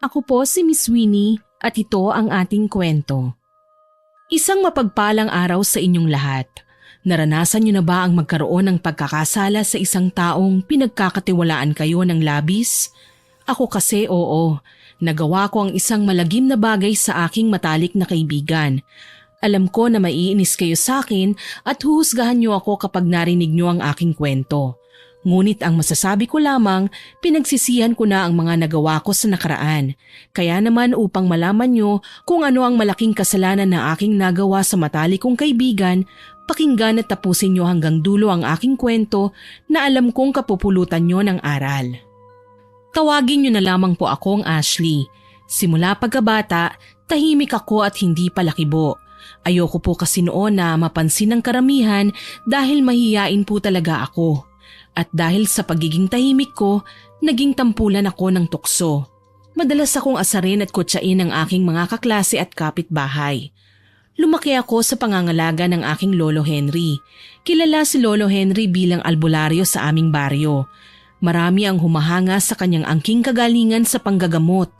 Ako po si Miss Winnie at ito ang ating kwento. Isang mapagpalang araw sa inyong lahat. Naranasan niyo na ba ang magkaroon ng pagkakasala sa isang taong pinagkakatiwalaan kayo ng labis? Ako kasi oo. Nagawa ko ang isang malagim na bagay sa aking matalik na kaibigan. Alam ko na maiinis kayo sa akin at huhusgahan niyo ako kapag narinig niyo ang aking kwento. Ngunit ang masasabi ko lamang, pinagsisihan ko na ang mga nagawa ko sa nakaraan. Kaya naman upang malaman niyo kung ano ang malaking kasalanan na aking nagawa sa matalik kong kaibigan, pakinggan at tapusin niyo hanggang dulo ang aking kwento na alam kong kapupulutan niyo ng aral. Tawagin niyo na lamang po akong Ashley. Simula pagkabata, tahimik ako at hindi palakibo. Ayoko po kasi noon na mapansin ng karamihan dahil mahiyain po talaga ako. At dahil sa pagiging tahimik ko, naging tampulan ako ng tukso. Madalas akong asarin at kutsain ng aking mga kaklase at kapitbahay. Lumaki ako sa pangangalaga ng aking Lolo Henry. Kilala si Lolo Henry bilang albularyo sa aming baryo. Marami ang humahanga sa kanyang angking kagalingan sa panggagamot.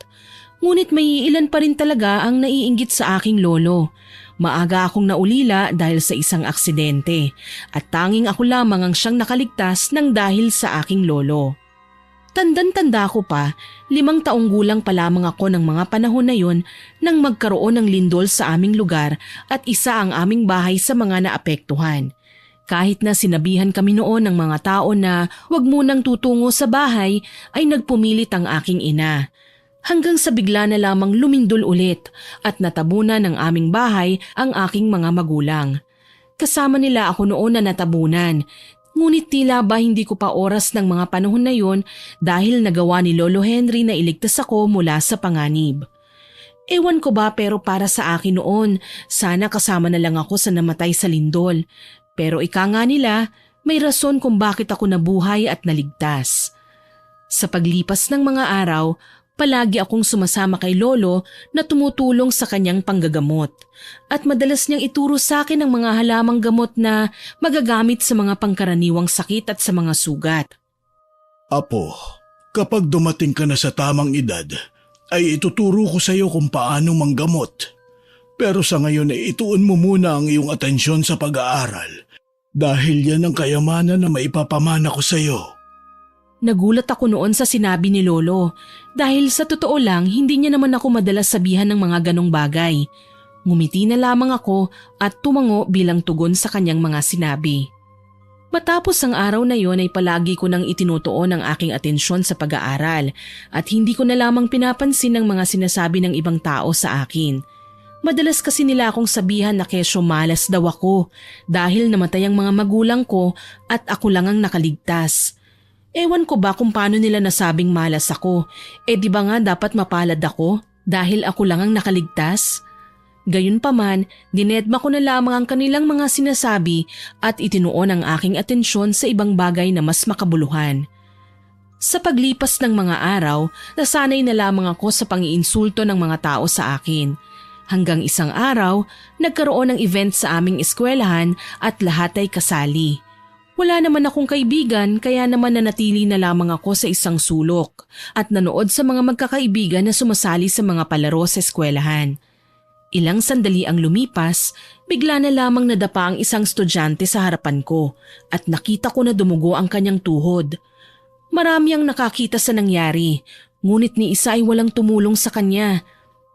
Ngunit may ilan pa rin talaga ang naiinggit sa aking lolo. Maaga akong naulila dahil sa isang aksidente at tanging ako lamang ang siyang nakaligtas ng dahil sa aking lolo. Tandang-tanda ko pa, 5 taong gulang pa lamang ako ng mga panahon na yon nang magkaroon ng lindol sa aming lugar at isa ang aming bahay sa mga naapektuhan. Kahit na sinabihan kami noon ng mga tao na huwag munang tutungo sa bahay ay nagpumilit ang aking ina. Hanggang sa bigla na lamang lumindol ulit at natabunan ng aming bahay ang aking mga magulang. Kasama nila ako noon na natabunan, ngunit tila ba hindi ko pa oras ng mga panahon na yon dahil nagawa ni Lolo Henry na iligtas ako mula sa panganib. Ewan ko ba pero para sa akin noon, sana kasama na lang ako sa namatay sa lindol. Pero ika nga nila, may rason kung bakit ako nabuhay at naligtas. Sa paglipas ng mga araw, palagi akong sumasama kay Lolo na tumutulong sa kanyang panggagamot at madalas niyang ituro sa akin ang mga halamang gamot na magagamit sa mga pangkaraniwang sakit at sa mga sugat. Apo, kapag dumating ka na sa tamang edad, ay ituturo ko sa iyo kung paano manggamot. Pero sa ngayon ay ituon mo muna ang iyong atensyon sa pag-aaral dahil yan ang kayamanan na maipapamana ko sa iyo. Nagulat ako noon sa sinabi ni Lolo dahil sa totoo lang hindi niya naman ako madalas sabihan ng mga ganong bagay. Ngumiti na lamang ako at tumango bilang tugon sa kanyang mga sinabi. Matapos ang araw na yon ay palagi ko nang itinutuon ang aking atensyon sa pag-aaral at hindi ko na lamang pinapansin ang mga sinasabi ng ibang tao sa akin. Madalas kasi nila akong sabihan na kesyo malas daw ako dahil namatay ang mga magulang ko at ako lang ang nakaligtas. Ewan ko ba kung paano nila nasabing malas ako, di ba nga dapat mapalad ako dahil ako lang ang nakaligtas? Gayunpaman, dinedma ko na lamang ang kanilang mga sinasabi at itinuon ang aking atensyon sa ibang bagay na mas makabuluhan. Sa paglipas ng mga araw, nasanay na lamang ako sa pang-iinsulto ng mga tao sa akin. Hanggang isang araw, nagkaroon ng event sa aming eskwelahan at lahat ay kasali. Wala naman akong kaibigan kaya naman nanatili na lamang ako sa isang sulok at nanood sa mga magkakaibigan na sumasali sa mga palaro sa eskwelahan. Ilang sandali ang lumipas, bigla na lamang nadapa ang isang estudyante sa harapan ko at nakita ko na dumugo ang kanyang tuhod. Marami ang nakakita sa nangyari, ngunit ni isa ay walang tumulong sa kanya.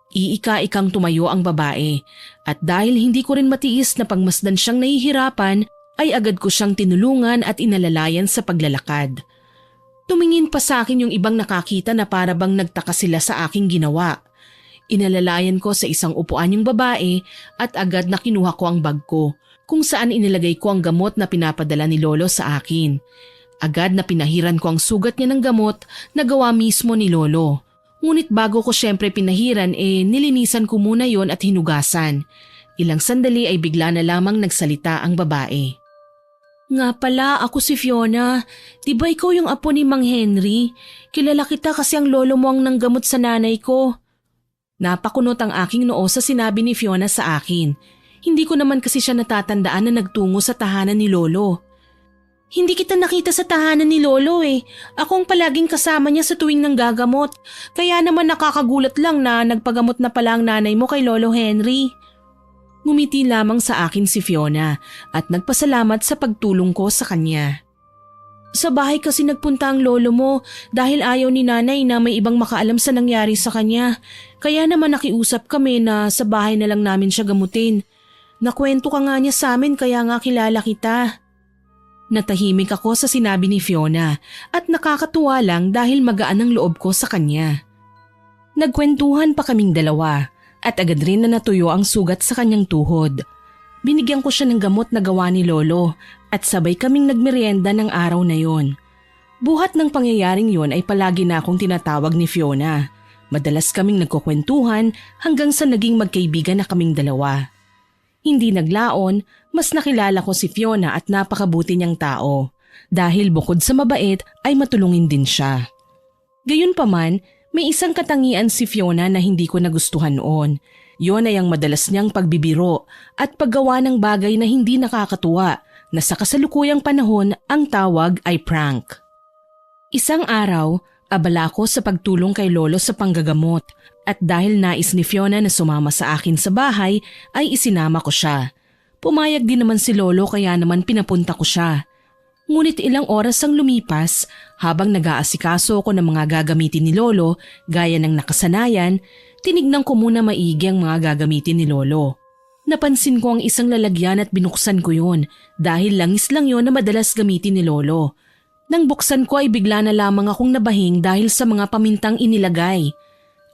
Iika-ikang tumayo ang babae at dahil hindi ko rin matiis na pagmasdan siyang nahihirapan, ay agad ko siyang tinulungan at inalalayan sa paglalakad. Tumingin pa sa akin yung ibang nakakita na para bang nagtaka sila sa aking ginawa. Inalalayan ko sa isang upuan yung babae at agad na kinuha ko ang bag ko kung saan inilagay ko ang gamot na pinapadala ni Lolo sa akin. Agad na pinahiran ko ang sugat niya ng gamot na gawa mismo ni Lolo. Ngunit bago ko syempre pinahiran nilinisan ko muna yon at hinugasan. Ilang sandali ay bigla na lamang nagsalita ang babae. Nga pala, ako si Fiona. Di ba ikaw yung apo ni Mang Henry? Kilala kita kasi ang lolo mo ang nanggamot sa nanay ko. Napakunot ang aking noo sa sinabi ni Fiona sa akin. Hindi ko naman kasi siya natatandaan na nagtungo sa tahanan ni Lolo. Hindi kita nakita sa tahanan ni Lolo eh. Ako ang palaging kasama niya sa tuwing nanggagamot. Kaya naman nakakagulat lang na nagpagamot na pala ang nanay mo kay Lolo Henry. Ngumiti lamang sa akin si Fiona at nagpasalamat sa pagtulong ko sa kanya. Sa bahay kasi nagpunta ang lolo mo dahil ayaw ni nanay na may ibang makaalam sa nangyari sa kanya. Kaya naman nakiusap kami na sa bahay na lang namin siya gamutin. Nakwento ka nga niya sa amin kaya nga kilala kita. Natahimik ako sa sinabi ni Fiona at nakakatuwa lang dahil magaan ang loob ko sa kanya. Nagkwentuhan pa kaming dalawa at agad rin na natuyo ang sugat sa kanyang tuhod. Binigyan ko siya ng gamot na gawa ni Lolo at sabay kaming nagmerienda ng araw na yon. Buhat ng pangyayaring yon ay palagi na akong tinatawag ni Fiona. Madalas kaming nagkukwentuhan hanggang sa naging magkaibigan na kaming dalawa. Hindi naglaon, mas nakilala ko si Fiona at napakabuti niyang tao. Dahil bukod sa mabait ay matulungin din siya. Gayunpaman, may isang katangian si Fiona na hindi ko nagustuhan noon. Yon ay ang madalas niyang pagbibiro at paggawa ng bagay na hindi nakakatuwa na sa kasalukuyang panahon ang tawag ay prank. Isang araw, abala ko sa pagtulong kay Lolo sa panggagamot at dahil nais ni Fiona na sumama sa akin sa bahay ay isinama ko siya. Pumayag din naman si Lolo kaya naman pinapunta ko siya. Ngunit ilang oras ang lumipas habang nag-aasikaso ko ng mga gagamitin ni Lolo gaya ng nakasanayan, tinignan ko muna maigi ang mga gagamitin ni Lolo. Napansin ko ang isang lalagyan at binuksan ko yun dahil langis lang yon na madalas gamitin ni Lolo. Nang buksan ko ay bigla na lamang akong nabahing dahil sa mga pamintang inilagay.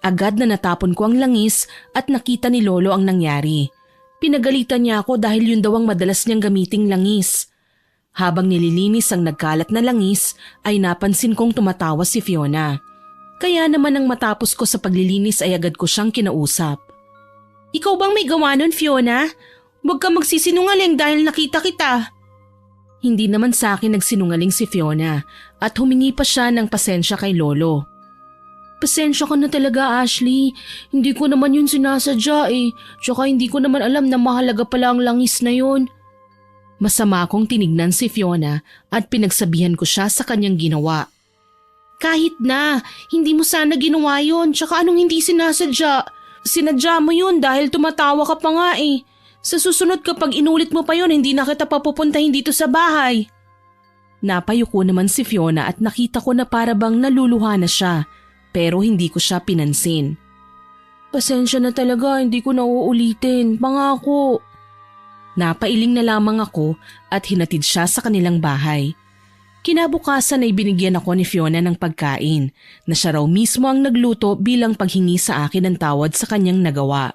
Agad na natapon ko ang langis at nakita ni Lolo ang nangyari. Pinagalitan niya ako dahil yun daw ang madalas niyang gamiting langis. Habang nililinis ang nagkalat na langis ay napansin kong tumatawa si Fiona. Kaya naman nang matapos ko sa paglilinis ay agad ko siyang kinausap. Ikaw bang may gawa nun, Fiona? Huwag ka magsisinungaling dahil nakita kita. Hindi naman sa akin nagsinungaling si Fiona at humingi pa siya ng pasensya kay Lolo. Pasensya ka na talaga, Ashley. Hindi ko naman yun sinasadya eh. Tsaka hindi ko naman alam na mahalaga pala ang langis na yun. Masama akong tinignan si Fiona at pinagsabihan ko siya sa kanyang ginawa. Kahit na, hindi mo sana ginawa yun. Tsaka anong hindi sinasadya? Sinadya mo yun dahil tumatawa ka pa nga eh. Sa susunod kapag inulit mo pa yun, hindi na kita papupuntahin dito sa bahay. Napayuko naman si Fiona at nakita ko na para bang naluluha na siya. Pero hindi ko siya pinansin. Pasensya na talaga, hindi ko na uulitin. Pangako. Napailing na lamang ako at hinatid siya sa kanilang bahay. Kinabukasan ay binigyan ako ni Fiona ng pagkain na siya raw mismo ang nagluto bilang paghingi sa akin ng tawad sa kanyang nagawa.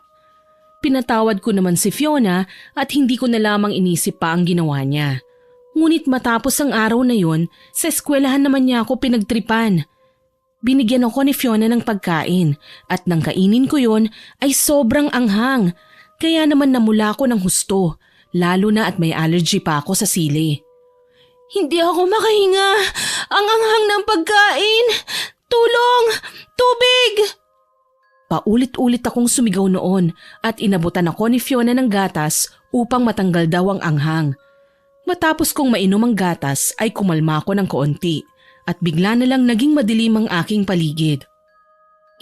Pinatawad ko naman si Fiona at hindi ko na lamang inisip pa ang ginawa niya. Ngunit matapos ang araw na yun, sa eskwelahan naman niya ako pinagtripan. Binigyan ako ni Fiona ng pagkain at nang kainin ko yun ay sobrang anghang. Kaya naman namula ako ng husto, lalo na at may allergy pa ako sa sili. Hindi ako makahinga. Ang anghang ng pagkain. Tulong! Tubig! Paulit-ulit akong sumigaw noon at inabutan ako ni Fiona ng gatas upang matanggal daw ang anghang. Matapos kong mainom ang gatas ay kumalma ako ng kaunti. At bigla na lang naging madilim ang aking paligid.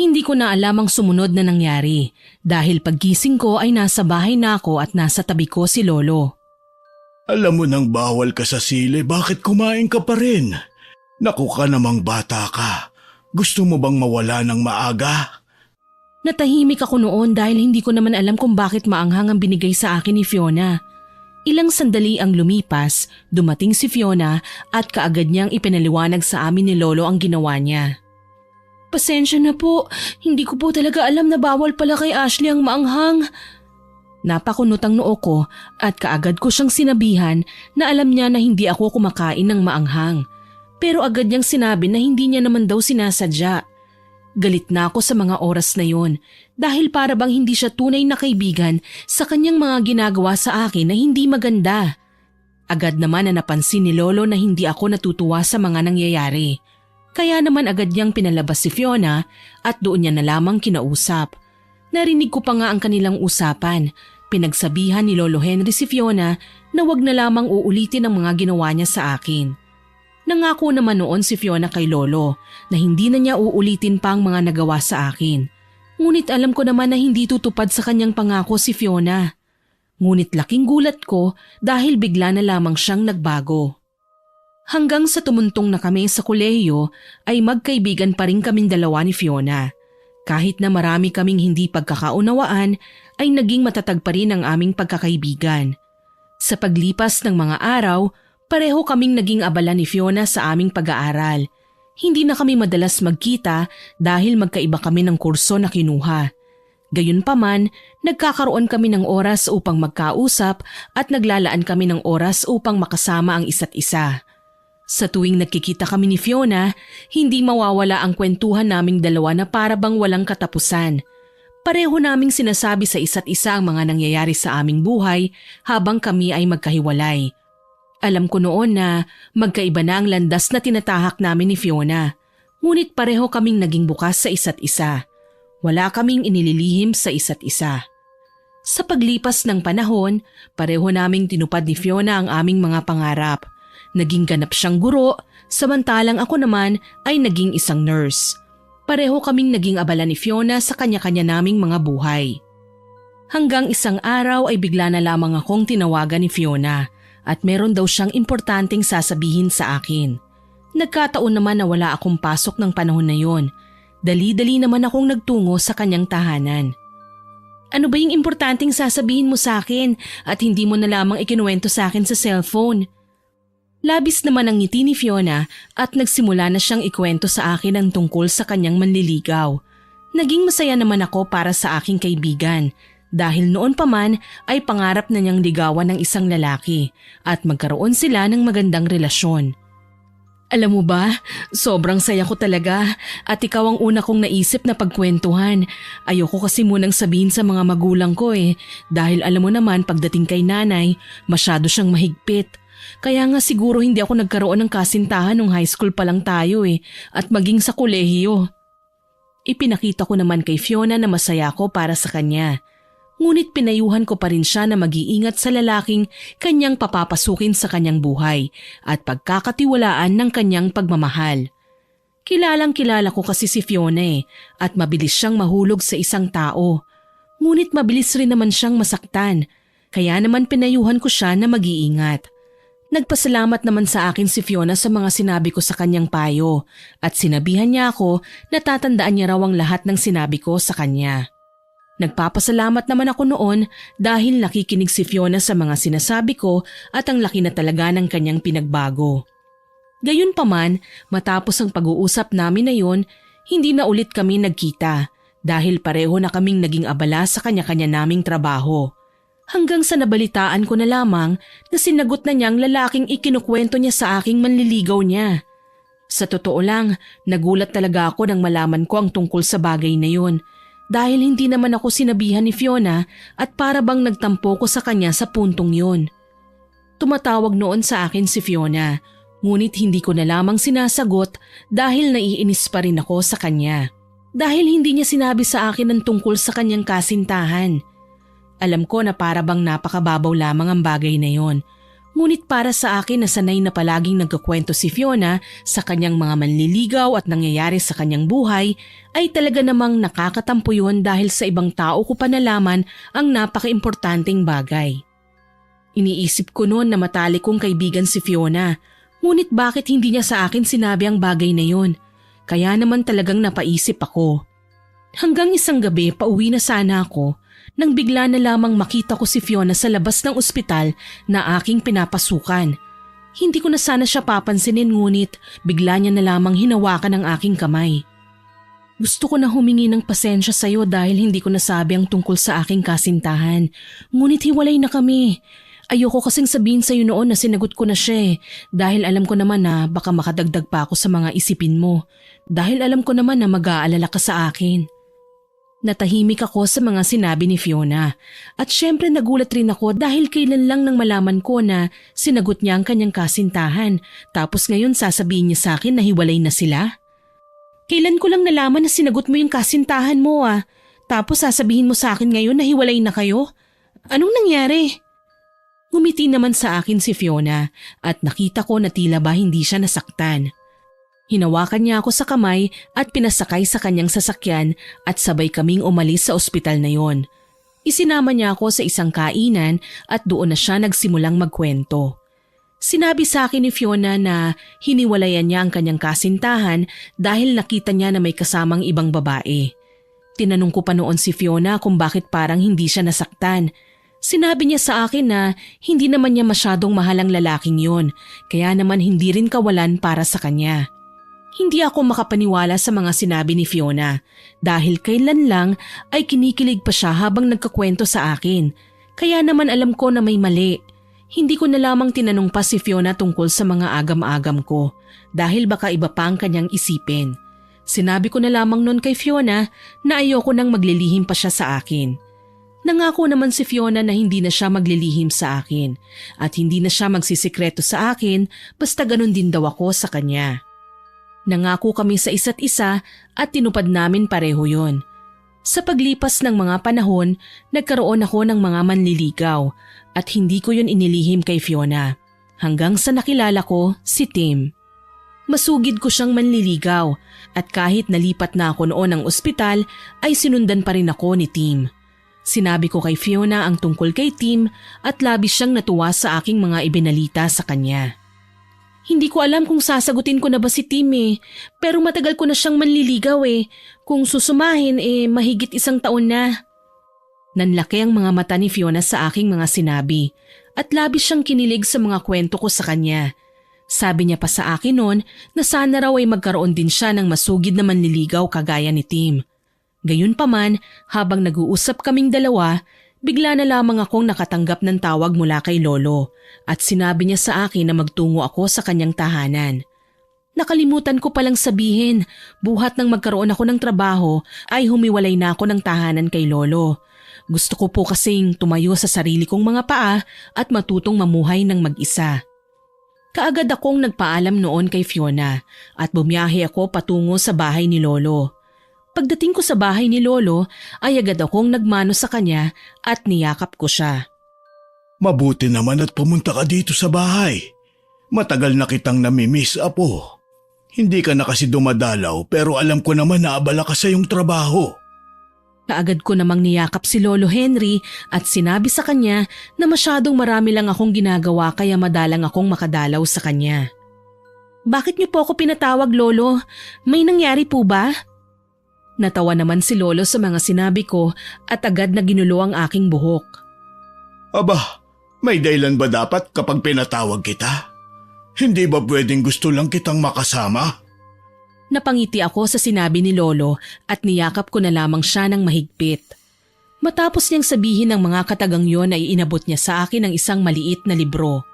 Hindi ko na alam ang sumunod na nangyari dahil paggising ko ay nasa bahay na ako at nasa tabi ko si Lolo. Alam mo nang bawal ka sa sili, bakit kumain ka pa rin? Naku ka namang bata ka. Gusto mo bang mawala ng maaga? Natahimik ako noon dahil hindi ko naman alam kung bakit maanghang ang binigay sa akin ni Fiona. Ilang sandali ang lumipas, dumating si Fiona at kaagad niyang ipinaliwanag sa amin ni Lolo ang ginawa niya. Pasensya na po, hindi ko po talaga alam na bawal pala kay Ashley ang maanghang. Napakunot ang noo ko at kaagad ko siyang sinabihan na alam niya na hindi ako kumakain ng maanghang. Pero agad niyang sinabi na hindi niya naman daw sinasadya. Galit na ako sa mga oras na yon dahil para bang hindi siya tunay na kaibigan sa kanyang mga ginagawa sa akin na hindi maganda. Agad naman na napansin ni Lolo na hindi ako natutuwa sa mga nangyayari. Kaya naman agad niyang pinalabas si Fiona at doon niya na lamang kinausap. Narinig ko pa nga ang kanilang usapan Pinagsabihan ni Lolo Henry si Fiona na wag na lamang uulitin ang mga ginawa niya sa akin. Nangako naman noon si Fiona kay Lolo na hindi na niya uulitin pa ang mga nagawa sa akin. Ngunit alam ko naman na hindi tutupad sa kanyang pangako si Fiona. Ngunit laking gulat ko dahil bigla na lamang siyang nagbago. Hanggang sa tumuntong na kami sa kolehiyo ay magkaibigan pa rin kaming dalawa ni Fiona. Kahit na marami kaming hindi pagkakaunawaan ay naging matatag pa rin ang aming pagkakaibigan. Sa paglipas ng mga araw, pareho kaming naging abala ni Fiona sa aming pag-aaral. Hindi na kami madalas magkita dahil magkaiba kami ng kurso na kinuha. Gayunpaman, nagkakaroon kami ng oras upang magkausap at naglalaan kami ng oras upang makasama ang isa't isa. Sa tuwing nagkikita kami ni Fiona, hindi mawawala ang kwentuhan naming dalawa na para bang walang katapusan. Pareho naming sinasabi sa isa't isa ang mga nangyayari sa aming buhay habang kami ay magkahiwalay. Alam ko noon na magkaiba na ang landas na tinatahak namin ni Fiona, ngunit pareho kaming naging bukas sa isa't isa. Wala kaming inililihim sa isa't isa. Sa paglipas ng panahon, pareho naming tinupad ni Fiona ang aming mga pangarap. Naging ganap siyang guro, samantalang ako naman ay naging isang nurse. Pareho kaming naging abala ni Fiona sa kanya-kanya naming mga buhay. Hanggang isang araw ay bigla na lamang akong tinawagan ni Fiona at meron daw siyang importanteng sasabihin sa akin. Nagkataon naman na wala akong pasok ng panahon na yon. Dali-dali naman akong nagtungo sa kanyang tahanan. Ano ba yung importanteng sasabihin mo sa akin at hindi mo na lamang ikinuwento sa akin sa cellphone? Labis naman ang ngiti ni Fiona at nagsimula na siyang ikwento sa akin ang tungkol sa kanyang manliligaw. Naging masaya naman ako para sa aking kaibigan dahil noon pa man ay pangarap na niyang ligawan ng isang lalaki at magkaroon sila ng magandang relasyon. Alam mo ba, sobrang saya ko talaga at ikaw ang una kong naisip na pagkwentuhan. Ayoko kasi munang sabihin sa mga magulang ko dahil alam mo naman pagdating kay nanay, masyado siyang mahigpit. Kaya nga siguro hindi ako nagkaroon ng kasintahan nung high school pa lang tayo at maging sa kolehiyo. Ipinakita ko naman kay Fiona na masaya ko para sa kanya. Ngunit pinayuhan ko pa rin siya na mag-iingat sa lalaking kanyang papapasukin sa kanyang buhay at pagkakatiwalaan ng kanyang pagmamahal. Kilalang kilala ko kasi si Fiona at mabilis siyang mahulog sa isang tao. Ngunit mabilis rin naman siyang masaktan, kaya naman pinayuhan ko siya na mag-iingat. Nagpasalamat naman sa akin si Fiona sa mga sinabi ko sa kanyang payo at sinabihan niya ako na tatandaan niya raw ang lahat ng sinabi ko sa kanya. Nagpapasalamat naman ako noon dahil nakikinig si Fiona sa mga sinasabi ko at ang laki na talaga ng kanyang pinagbago. Gayunpaman, matapos ang pag-uusap namin na yon, hindi na ulit kami nagkita dahil pareho na kaming naging abala sa kanya-kanya naming trabaho. Hanggang sa nabalitaan ko na lamang na sinagot na niyang lalaking ikinukwento niya sa aking manliligaw niya. Sa totoo lang, nagulat talaga ako nang malaman ko ang tungkol sa bagay na yun dahil hindi naman ako sinabihan ni Fiona at para bang nagtampo ko sa kanya sa puntong yun. Tumatawag noon sa akin si Fiona, ngunit hindi ko na lamang sinasagot dahil naiinis pa rin ako sa kanya. Dahil hindi niya sinabi sa akin ang tungkol sa kanyang kasintahan. Alam ko na para bang napakababaw lamang ang bagay na yon. Ngunit para sa akin na sanay na palaging nagkukwento si Fiona sa kanyang mga manliligaw at nangyayari sa kanyang buhay, ay talaga namang nakakatampo yun dahil sa ibang tao ko pa nalaman ang napaka-importanteng bagay. Iniisip ko noon na matalik kong kaibigan si Fiona, ngunit bakit hindi niya sa akin sinabi ang bagay na yon? Kaya naman talagang napaisip ako. Hanggang isang gabi pauwi na sana ako, nang bigla na lamang makita ko si Fiona sa labas ng ospital na aking pinapasukan. Hindi ko na sana siya papansinin ngunit bigla niya na lamang hinawakan ang aking kamay. Gusto ko na humingi ng pasensya sa iyo dahil hindi ko nasabi ang tungkol sa aking kasintahan. Ngunit hiwalay na kami. Ayoko kasing sabihin sa iyo noon na sinagot ko na siya dahil alam ko naman na baka makadagdag pa ako sa mga isipin mo. Dahil alam ko naman na mag-aalala ka sa akin. Natahimik ako sa mga sinabi ni Fiona at syempre nagulat rin ako dahil kailan lang nang malaman ko na sinagot niya ang kanyang kasintahan tapos ngayon sasabihin niya sa akin na hiwalay na sila. Kailan ko lang nalaman na sinagot mo yung kasintahan mo tapos sasabihin mo sa akin ngayon na hiwalay na kayo? Anong nangyari? Ngumiti naman sa akin si Fiona at nakita ko na tila ba hindi siya nasaktan. Hinawakan niya ako sa kamay at pinasakay sa kanyang sasakyan at sabay kaming umalis sa ospital na yon. Isinama niya ako sa isang kainan at doon na siya nagsimulang magkwento. Sinabi sa akin ni Fiona na hiniwalayan niya ang kanyang kasintahan dahil nakita niya na may kasamang ibang babae. Tinanong ko pa noon si Fiona kung bakit parang hindi siya nasaktan. Sinabi niya sa akin na hindi naman niya masyadong mahal ang lalaking yon, kaya naman hindi rin kawalan para sa kanya. Hindi ako makapaniwala sa mga sinabi ni Fiona dahil kailan lang ay kinikilig pa siya habang nagkakwento sa akin. Kaya naman alam ko na may mali. Hindi ko na lamang tinanong pa si Fiona tungkol sa mga agam-agam ko dahil baka iba pa ang kanyang isipin. Sinabi ko na lamang noon kay Fiona na ayoko nang maglilihim pa siya sa akin. Nangako naman si Fiona na hindi na siya maglilihim sa akin at hindi na siya magsisikreto sa akin basta ganun din daw ako sa kanya. Nangako kami sa isa't isa at tinupad namin pareho yon. Sa paglipas ng mga panahon, nagkaroon ako ng mga manliligaw at hindi ko yun inilihim kay Fiona hanggang sa nakilala ko si Tim. Masugid ko siyang manliligaw at kahit nalipat na ako noon ng ospital ay sinundan pa rin ako ni Tim. Sinabi ko kay Fiona ang tungkol kay Tim at labis siyang natuwa sa aking mga ibinalita sa kanya. Hindi ko alam kung sasagutin ko na ba si Tim pero matagal ko na siyang manliligaw Kung susumahin mahigit 1 taon na. Nanlaki ang mga mata ni Fiona sa aking mga sinabi at labis siyang kinilig sa mga kwento ko sa kanya. Sabi niya pa sa akin noon na sana raw ay magkaroon din siya ng masugid na manliligaw kagaya ni Tim. Gayunpaman, habang nag-uusap kaming dalawa, bigla na lamang akong nakatanggap ng tawag mula kay Lolo at sinabi niya sa akin na magtungo ako sa kanyang tahanan. Nakalimutan ko palang sabihin, buhat nang magkaroon ako ng trabaho ay humiwalay na ako ng tahanan kay Lolo. Gusto ko po kasing tumayo sa sarili kong mga paa at matutong mamuhay ng mag-isa. Kaagad akong nagpaalam noon kay Fiona at bumiyahe ako patungo sa bahay ni Lolo. Pagdating ko sa bahay ni Lolo ay agad akong nagmano sa kanya at niyakap ko siya. Mabuti naman at pumunta ka dito sa bahay. Matagal na kitang namimiss, Apo. Hindi ka na kasi dumadalaw pero alam ko naman na abala ka sa iyong trabaho. Kaagad ko namang niyakap si Lolo Henry at sinabi sa kanya na masyadong marami lang akong ginagawa kaya madalang akong makadalaw sa kanya. Bakit niyo po ako pinatawag, Lolo? May nangyari po ba? Natawa naman si Lolo sa mga sinabi ko at agad na ginulo ang aking buhok. Aba, may dahilan ba dapat kapag pinatawag kita? Hindi ba pwedeng gusto lang kitang makasama? Napangiti ako sa sinabi ni Lolo at niyakap ko na lamang siya ng mahigpit. Matapos niyang sabihin ng mga katagang yon ay inabot niya sa akin ang isang maliit na libro.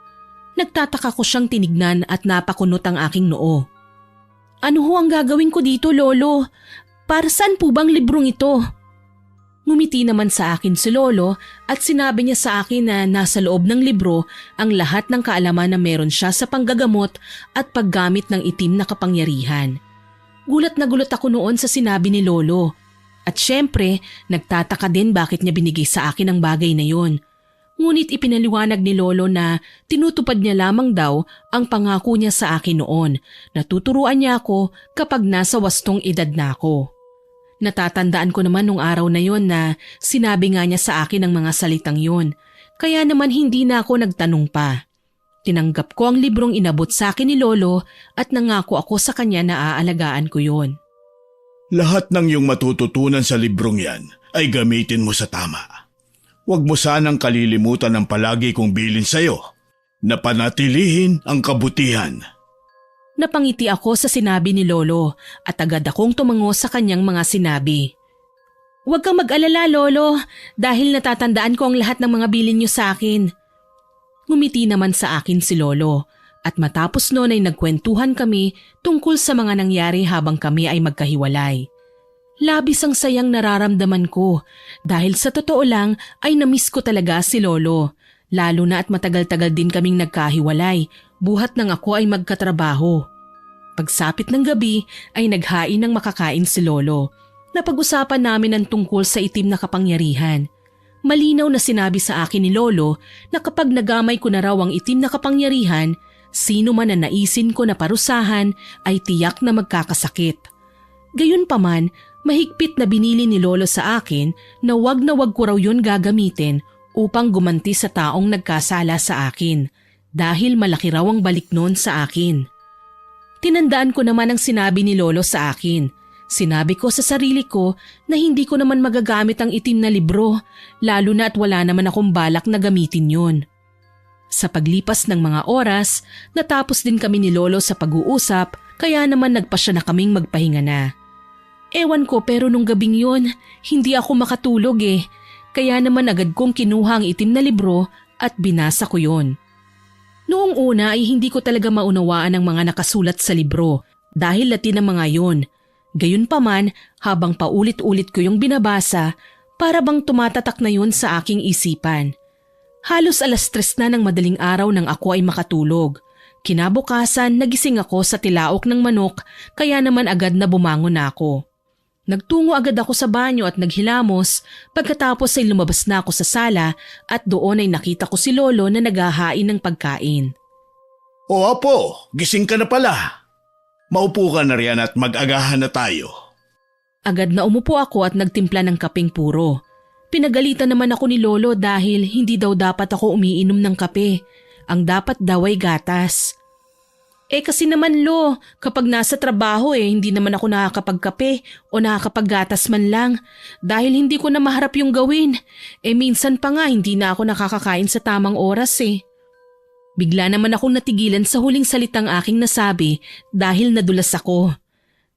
Nagtataka ko siyang tinignan at napakunot ang aking noo. Ano ho ang gagawin ko dito, Lolo? Para saan po bang librong ito? Ngumiti naman sa akin si Lolo at sinabi niya sa akin na nasa loob ng libro ang lahat ng kaalaman na meron siya sa panggagamot at paggamit ng itim na kapangyarihan. Gulat na gulat ako noon sa sinabi ni Lolo. At syempre, nagtataka din bakit niya binigay sa akin ang bagay na yon. Ngunit ipinaliwanag ni Lolo na tinutupad niya lamang daw ang pangako niya sa akin noon na tuturuan niya ako kapag nasa wastong edad na ako. Natatandaan ko naman nung araw na yon na sinabi nga niya sa akin ang mga salitang yon, kaya naman hindi na ako nagtanong pa. Tinanggap ko ang librong inabot sa akin ni Lolo at nangako ako sa kanya na aalagaan ko yon. Lahat ng iyong matututunan sa librong yan ay gamitin mo sa tama. Huwag mo sanang kalilimutan ang palagi kong bilin sa'yo na panatilihin ang kabutihan. Napangiti ako sa sinabi ni Lolo at agad akong tumango sa kanyang mga sinabi. Huwag kang mag-alala, Lolo, dahil natatandaan ko ang lahat ng mga bilin niyo sa akin. Ngumiti naman sa akin si Lolo at matapos noon ay nagkwentuhan kami tungkol sa mga nangyari habang kami ay magkahiwalay. Labis ang sayang nararamdaman ko dahil sa totoo lang ay namiss ko talaga si Lolo. Lalo na at matagal-tagal din kaming nagkahiwalay, buhat nang ako ay magkatrabaho. Pagsapit ng gabi ay naghain ng makakain si Lolo. Napag-usapan namin ang tungkol sa itim na kapangyarihan. Malinaw na sinabi sa akin ni Lolo na kapag nagamay ko na raw ang itim na kapangyarihan, sino man na naisin ko na parusahan ay tiyak na magkakasakit. Gayunpaman, mahigpit na binili ni Lolo sa akin na wag ko raw yun gagamitin upang gumanti sa taong nagkasala sa akin dahil malaki raw ang balik noon sa akin. Tinandaan ko naman ang sinabi ni Lolo sa akin. Sinabi ko sa sarili ko na hindi ko naman magagamit ang itim na libro, lalo na at wala naman akong balak na gamitin yun. Sa paglipas ng mga oras, natapos din kami ni Lolo sa pag-uusap, kaya naman nagpasya na kaming magpahinga na. Ewan ko pero nung gabing yun, hindi ako makatulog kaya naman agad kong kinuha ang itim na libro at binasa ko yun. Noong una ay hindi ko talaga maunawaan ang mga nakasulat sa libro dahil Latin ang mga yun. Gayunpaman, habang paulit-ulit ko yung binabasa, para bang tumatatak na yun sa aking isipan. Halos 3:00 na ng madaling araw nang ako ay makatulog. Kinabukasan, nagising ako sa tilaok ng manok kaya naman agad na bumangon ako. Nagtungo agad ako sa banyo at naghilamos, pagkatapos ay lumabas na ako sa sala at doon ay nakita ko si Lolo na naghahain ng pagkain. O apo, gising ka na pala. Maupo ka na riyan at mag-agahan na tayo. Agad na umupo ako at nagtimpla ng kapeng puro. Pinagalitan naman ako ni Lolo dahil hindi daw dapat ako umiinom ng kape. Ang dapat daw ay gatas. Kasi naman Lo, kapag nasa trabaho hindi naman ako nakakapagkape o nakakapaggatas man lang dahil hindi ko na maharap yung gawin. Minsan pa nga hindi na ako nakakakain sa tamang oras Bigla naman akong natigilan sa huling salitang aking nasabi dahil nadulas ako.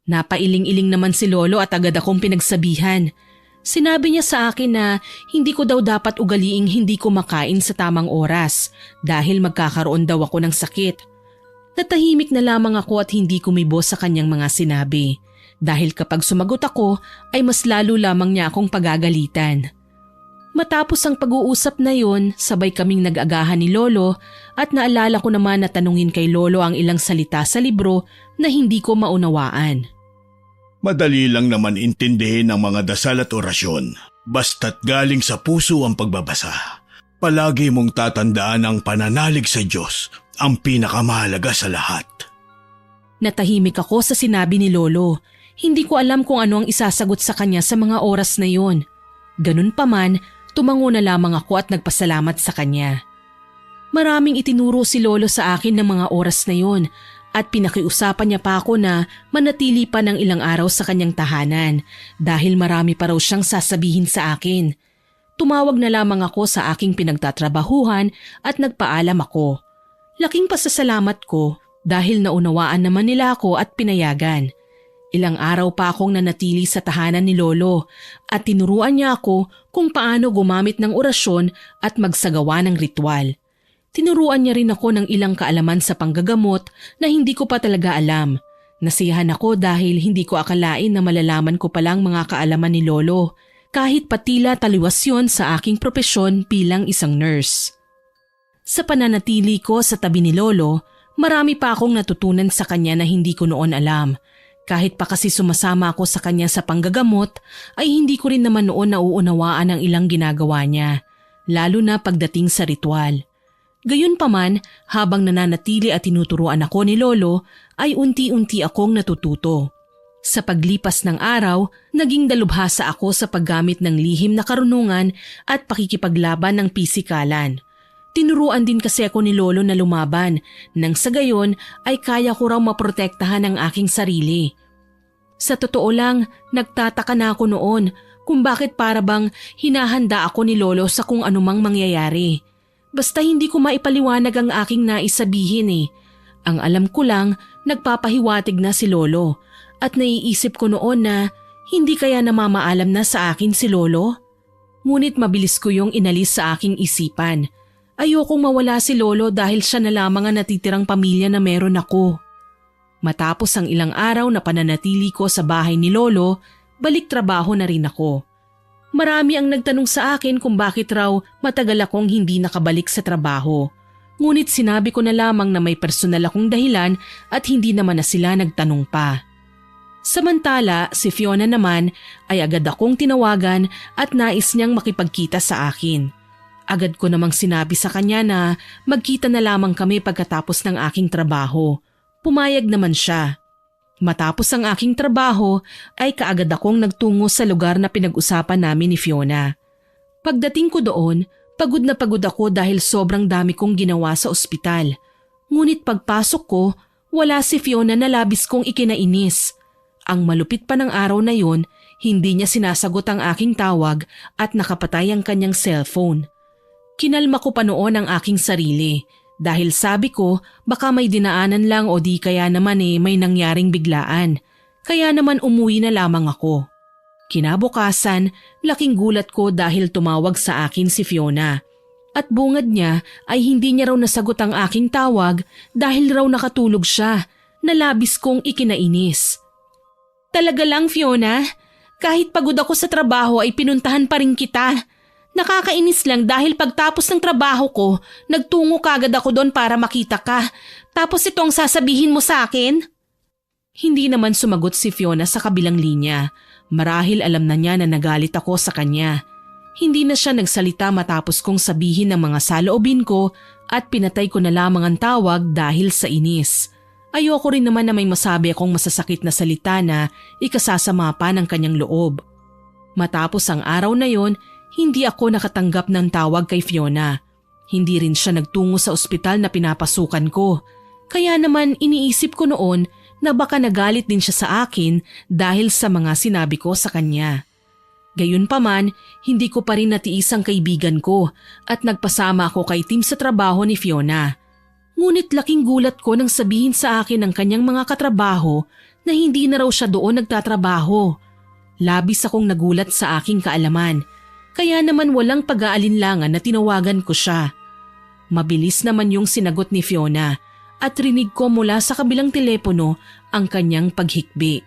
Napailing-iling naman si Lolo at agad akong pinagsabihan. Sinabi niya sa akin na hindi ko daw dapat ugaliing hindi ko makain sa tamang oras dahil magkakaroon daw ako ng sakit. Natahimik na lamang ako at hindi kumibo sa kanyang mga sinabi dahil kapag sumagot ako ay mas lalo lamang niya akong pagagalitan. Matapos ang pag-uusap na yon, sabay kaming nag-agahan ni Lolo at naalala ko naman na tanungin kay Lolo ang ilang salita sa libro na hindi ko maunawaan. Madali lang naman intindihin ang mga dasal at orasyon, basta't galing sa puso ang pagbabasa. Palagi mong tatandaan ang pananalig sa Diyos, ang pinakamahalaga sa lahat. Natahimik ako sa sinabi ni Lolo. Hindi ko alam kung ano ang isasagot sa kanya sa mga oras na yon. Ganun pa man, tumango na lamang ako at nagpasalamat sa kanya. Maraming itinuro si Lolo sa akin ng mga oras na yon at pinakiusapan niya pa ako na manatili pa ng ilang araw sa kanyang tahanan dahil marami pa raw siyang sasabihin sa akin. Tumawag na lamang ako sa aking pinagtatrabahuhan at nagpaalam ako. Laking pasasalamat ko dahil naunawaan naman nila ako at pinayagan. Ilang araw pa akong nanatili sa tahanan ni Lolo at tinuruan niya ako kung paano gumamit ng orasyon at magsagawa ng ritual. Tinuruan niya rin ako ng ilang kaalaman sa panggagamot na hindi ko pa talaga alam. Nasiyahan ako dahil hindi ko akalain na malalaman ko palang mga kaalaman ni Lolo, kahit patila taliwas yun sa aking propesyon bilang isang nurse. Sa pananatili ko sa tabi ni Lolo, marami pa akong natutunan sa kanya na hindi ko noon alam. Kahit pa kasi sumasama ako sa kanya sa panggagamot, ay hindi ko rin naman noon nauunawaan ang ilang ginagawa niya, lalo na pagdating sa ritual. Gayunpaman, habang nananatili at tinuturuan ako ni Lolo, ay unti-unti akong natututo. Sa paglipas ng araw, naging dalubhasa ako sa paggamit ng lihim na karunungan at pakikipaglaban ng pisikalan. Tinuruan din kasi ako ni Lolo na lumaban, nang sa gayon ay kaya ko raw maprotektahan ang aking sarili. Sa totoo lang, nagtataka na ako noon kung bakit para bang hinahanda ako ni Lolo sa kung anumang mangyayari. Basta hindi ko maipaliwanag ang aking nais sabihin Ang alam ko lang, nagpapahiwatig na si Lolo at naiisip ko noon na hindi kaya namamaalam na sa akin si Lolo? Ngunit mabilis ko yung inalis sa aking isipan. Ayokong mawala si Lolo dahil siya na lamang ang natitirang pamilya na meron ako. Matapos ang ilang araw na pananatili ko sa bahay ni Lolo, balik trabaho na rin ako. Marami ang nagtanong sa akin kung bakit raw matagal akong hindi nakabalik sa trabaho. Ngunit sinabi ko na lamang na may personal akong dahilan at hindi naman na sila nagtanong pa. Samantala, si Fiona naman ay agad akong tinawagan at nais niyang makipagkita sa akin. Agad ko namang sinabi sa kanya na magkita na lamang kami pagkatapos ng aking trabaho. Pumayag naman siya. Matapos ang aking trabaho ay kaagad akong nagtungo sa lugar na pinag-usapan namin ni Fiona. Pagdating ko doon, pagod na pagod ako dahil sobrang dami kong ginawa sa ospital. Ngunit pagpasok ko, wala si Fiona na labis kong ikinainis. Ang malupit pa ng araw na yon, hindi niya sinasagot ang aking tawag at nakapatay ang kanyang cellphone. Kinalma ko pa noon ang aking sarili dahil sabi ko baka may dinaanan lang o di kaya naman may nangyaring biglaan. Kaya naman umuwi na lamang ako. Kinabukasan, laking gulat ko dahil tumawag sa akin si Fiona. At bungad niya ay hindi niya raw nasagot ang aking tawag dahil raw nakatulog siya na labis kong ikinainis. Talaga lang, Fiona. Kahit pagod ako sa trabaho ay pinuntahan pa rin kita. Nakakainis lang dahil pagtapos ng trabaho ko, nagtungo kagad ako doon para makita ka. Tapos ito ang sasabihin mo sa akin? Hindi naman sumagot si Fiona sa kabilang linya. Marahil alam na niya na nagalit ako sa kanya. Hindi na siya nagsalita matapos kong sabihin ng mga saloobin ko at pinatay ko na lamang ang tawag dahil sa inis. Ayoko rin naman na may masabi akong masasakit na salita na ikasasama pa ng kanyang loob. Matapos ang araw na yon, hindi ako nakatanggap ng tawag kay Fiona. Hindi rin siya nagtungo sa ospital na pinapasukan ko. Kaya naman iniisip ko noon na baka nagalit din siya sa akin dahil sa mga sinabi ko sa kanya. Gayunpaman, hindi ko pa rin natiis ang kaibigan ko at nagpasama ako kay Tim sa trabaho ni Fiona. Ngunit laking gulat ko nang sabihin sa akin ng kanyang mga katrabaho na hindi na raw siya doon nagtatrabaho. Labis akong nagulat sa aking kaalaman, kaya naman walang pag-aalinlangan na tinawagan ko siya. Mabilis naman yung sinagot ni Fiona at rinig ko mula sa kabilang telepono ang kanyang paghikbi.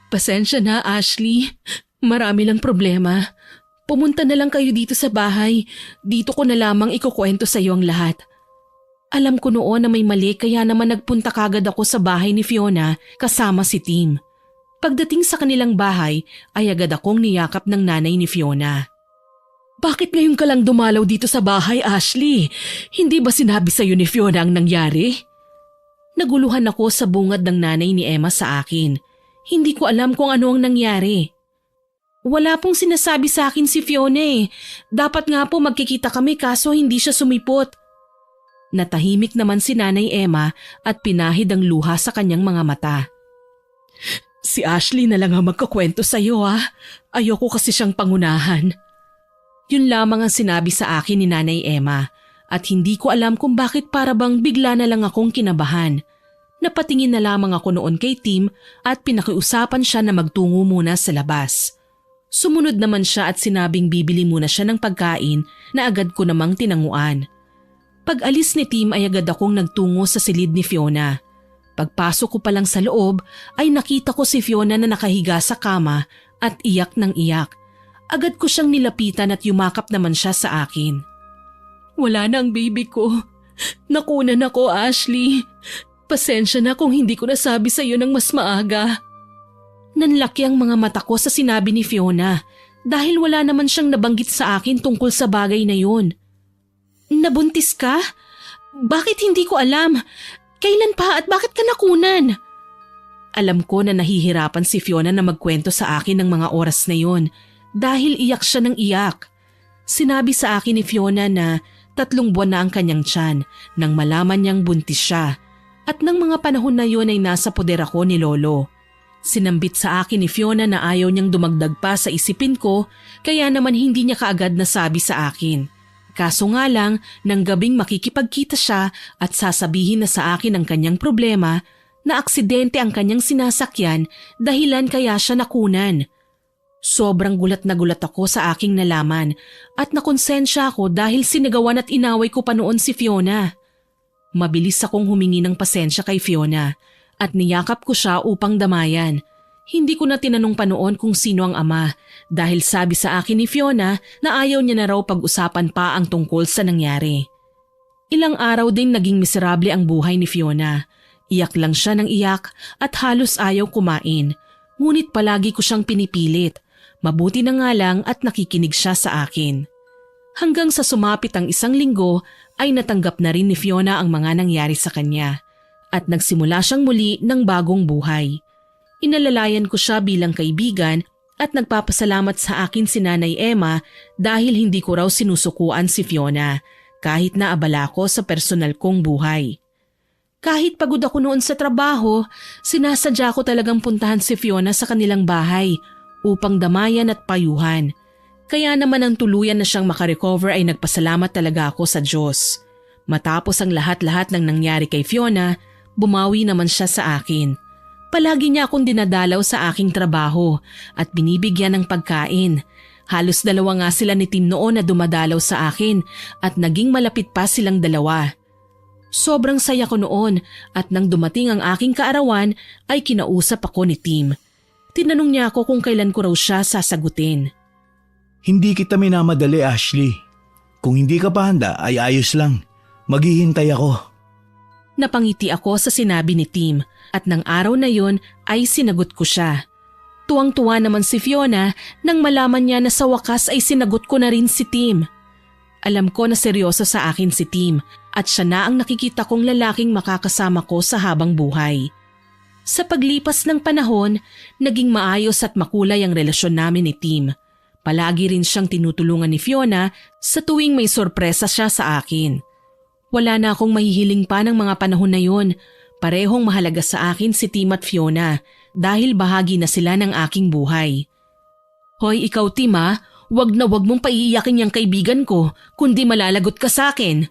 Pasensya na, Ashley. Marami lang problema. Pumunta na lang kayo dito sa bahay. Dito ko na lamang ikukwento sa iyo ang lahat. Alam ko noon na may mali kaya naman nagpunta kagad ako sa bahay ni Fiona kasama si Tim. Pagdating sa kanilang bahay ay agad akong niyakap ng nanay ni Fiona. Bakit ngayon ka lang dumalaw dito sa bahay, Ashley? Hindi ba sinabi sa iyo ni Fiona ang nangyari? Naguluhan ako sa bungad ng nanay ni Emma sa akin. Hindi ko alam kung ano ang nangyari. Wala pong sinasabi sa akin si Fiona eh. Dapat nga po magkikita kami kaso hindi siya sumipot. Natahimik naman si Nanay Emma at pinahid ang luha sa kanyang mga mata. Si Ashley na lang ang magkakwento sa iyo Ayoko kasi siyang pangunahan. Yun lamang ang sinabi sa akin ni Nanay Emma at hindi ko alam kung bakit para bang bigla na lang akong kinabahan. Napatingin na lamang ako noon kay Tim at pinakiusapan siya na magtungo muna sa labas. Sumunod naman siya at sinabing bibili muna siya ng pagkain na agad ko namang tinanguan. Pag alis ni Tim ay agad akong nagtungo sa silid ni Fiona. Pagpasok ko pa lang sa loob ay nakita ko si Fiona na nakahiga sa kama at iyak ng iyak. Agad ko siyang nilapitan at yumakap naman siya sa akin. Wala na ang baby ko. Nakunan ako, Ashley. Pasensya na kung hindi ko nasabi sa iyo ng mas maaga. Nanlaki ang mga mata ko sa sinabi ni Fiona dahil wala naman siyang nabanggit sa akin tungkol sa bagay na yun. Nabuntis ka? Bakit hindi ko alam? Kailan pa at bakit ka nakunan? Alam ko na nahihirapan si Fiona na magkwento sa akin ng mga oras na yun dahil iyak siya ng iyak. Sinabi sa akin ni Fiona na 3 buwan na ang kanyang tiyan nang malaman niyang buntis siya at ng mga panahon na yun ay nasa poder ako ni Lolo. Sinambit sa akin ni Fiona na ayaw niyang dumagdag pa sa isipin ko kaya naman hindi niya kaagad nasabi sa akin. Kaso nga lang, nang gabing makikipagkita siya at sasabihin na sa akin ang kanyang problema na aksidente ang kanyang sinasakyan dahilan kaya siya nakunan. Sobrang gulat na gulat ako sa aking nalaman at nakonsensya ako dahil sinagawan at inaway ko pa noon si Fiona. Mabilis akong humingi ng pasensya kay Fiona at niyakap ko siya upang damayan. Hindi ko na tinanong pa noon kung sino ang ama dahil sabi sa akin ni Fiona na ayaw niya na raw pag-usapan pa ang tungkol sa nangyari. Ilang araw din naging miserable ang buhay ni Fiona. Iyak lang siya ng iyak at halos ayaw kumain. Ngunit palagi ko siyang pinipilit. Mabuti na nga lang at nakikinig siya sa akin. Hanggang sa sumapit ang 1 linggo ay natanggap na rin ni Fiona ang mga nangyari sa kanya. At nagsimula siyang muli ng bagong buhay. Inalalayan ko siya bilang kaibigan at nagpapasalamat sa akin si Nanay Emma dahil hindi ko raw sinusukuan si Fiona kahit na abala ko sa personal kong buhay. Kahit pagod ako noon sa trabaho, sinasadya ko talagang puntahan si Fiona sa kanilang bahay upang damayan at payuhan. Kaya naman ang tuluyan na siyang makarecover ay nagpasalamat talaga ako sa Diyos. Matapos ang lahat-lahat ng nangyari kay Fiona, bumawi naman siya sa akin. Palagi niya akong dinadalaw sa aking trabaho at binibigyan ng pagkain. Halos 2 nga sila ni Tim noon na dumadalaw sa akin at naging malapit pa silang 2. Sobrang saya ko noon at nang dumating ang aking kaarawan ay kinausap ako ni Tim. Tinanong niya ako kung kailan ko raw siya sasagutin. Hindi kita minamadali, Ashley. Kung hindi ka pa handa ay ayos lang. Maghihintay ako. Napangiti ako sa sinabi ni Tim at ng araw na yon ay sinagot ko siya. Tuwang-tuwa naman si Fiona nang malaman niya na sa wakas ay sinagot ko na rin si Tim. Alam ko na seryoso sa akin si Tim at siya na ang nakikita kong lalaking makakasama ko sa habang buhay. Sa paglipas ng panahon, naging maayos at makulay ang relasyon namin ni Tim. Palagi rin siyang tinutulungan ni Fiona sa tuwing may sorpresa siya sa akin. Wala na akong mahihiling pa ng mga panahon na yon. Parehong mahalaga sa akin si Tim at Fiona dahil bahagi na sila ng aking buhay. Hoy ikaw Tim wag na wag mong paiiyakin yung kaibigan ko kundi malalagot ka sa akin.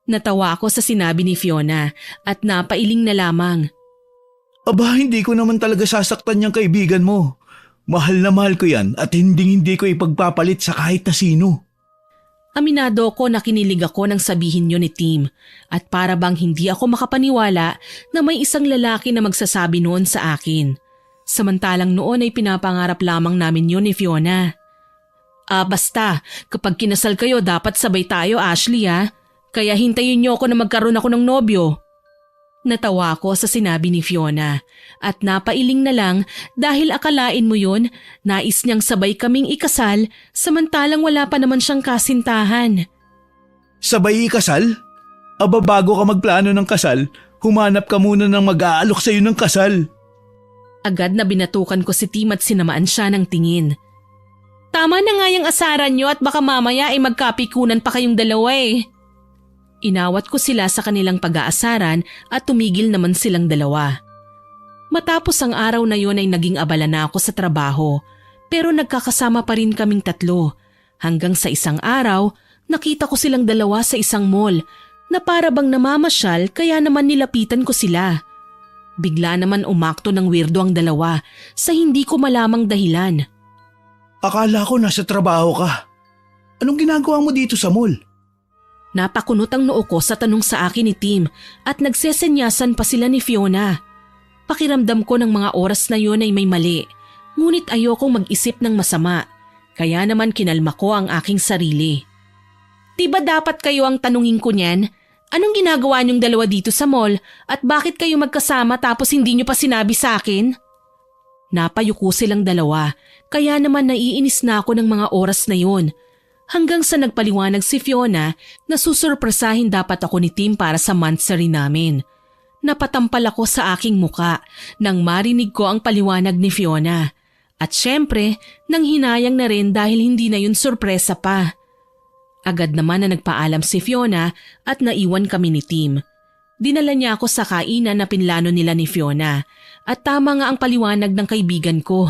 Natawa ako sa sinabi ni Fiona at napailing na lamang. Aba, hindi ko naman talaga sasaktan yung kaibigan mo. Mahal na mahal ko yan at hindi ko ipagpapalit sa kahit na sino. Aminado ko na kinilig ako nang sabihin yun ni Tim at para bang hindi ako makapaniwala na may isang lalaki na magsasabi noon sa akin. Samantalang noon ay pinapangarap lamang namin yun ni Fiona. Basta, kapag kinasal kayo dapat sabay tayo Ashley Kaya hintayin niyo ako na magkaroon ako ng nobyo. Natawa ako sa sinabi ni Fiona at napailing na lang dahil akalain mo yun, nais niyang sabay kaming ikasal samantalang wala pa naman siyang kasintahan. Sabay ikasal? Aba, bago ka magplano ng kasal, humanap ka muna ng mag-aalok sa'yo ng kasal. Agad na binatukan ko si Tim at sinamaan siya ng tingin. Tama na nga yung asaran niyo at baka mamaya ay magkapikunan pa kayong dalawa Inawat ko sila sa kanilang pag-aasaran at tumigil naman silang 2. Matapos ang araw na yon ay naging abala na ako sa trabaho pero nagkakasama pa rin kaming 3 hanggang sa isang araw nakita ko silang 2 sa isang mall na para bang namamasyal kaya naman nilapitan ko sila. Bigla naman umakto ng weirdo ang 2 sa hindi ko malamang dahilan. Akala ko nasa trabaho ka. Anong ginagawa mo dito sa mall? Napakunot ang noo ko sa tanong sa akin ni Tim at nagsesenyasan pa sila ni Fiona. Pakiramdam ko ng mga oras na yon ay may mali, ngunit ayokong mag-isip ng masama, kaya naman kinalma ko ang aking sarili. Diba dapat kayo ang tanungin ko niyan? Anong ginagawa niyong 2 dito sa mall at bakit kayo magkasama tapos hindi niyo pa sinabi sa akin? Napayuko silang 2, kaya naman naiinis na ako ng mga oras na yon. Hanggang sa nagpaliwanag si Fiona na susurpresahin dapat ako ni Tim para sa monthsary namin. Napatampal ako sa aking muka nang marinig ko ang paliwanag ni Fiona. At syempre, nang hinayang na rin dahil hindi na yun sorpresa pa. Agad naman na nagpaalam si Fiona at naiwan kami ni Tim. Dinala niya ako sa kainan na pinlano nila ni Fiona at tama nga ang paliwanag ng kaibigan ko.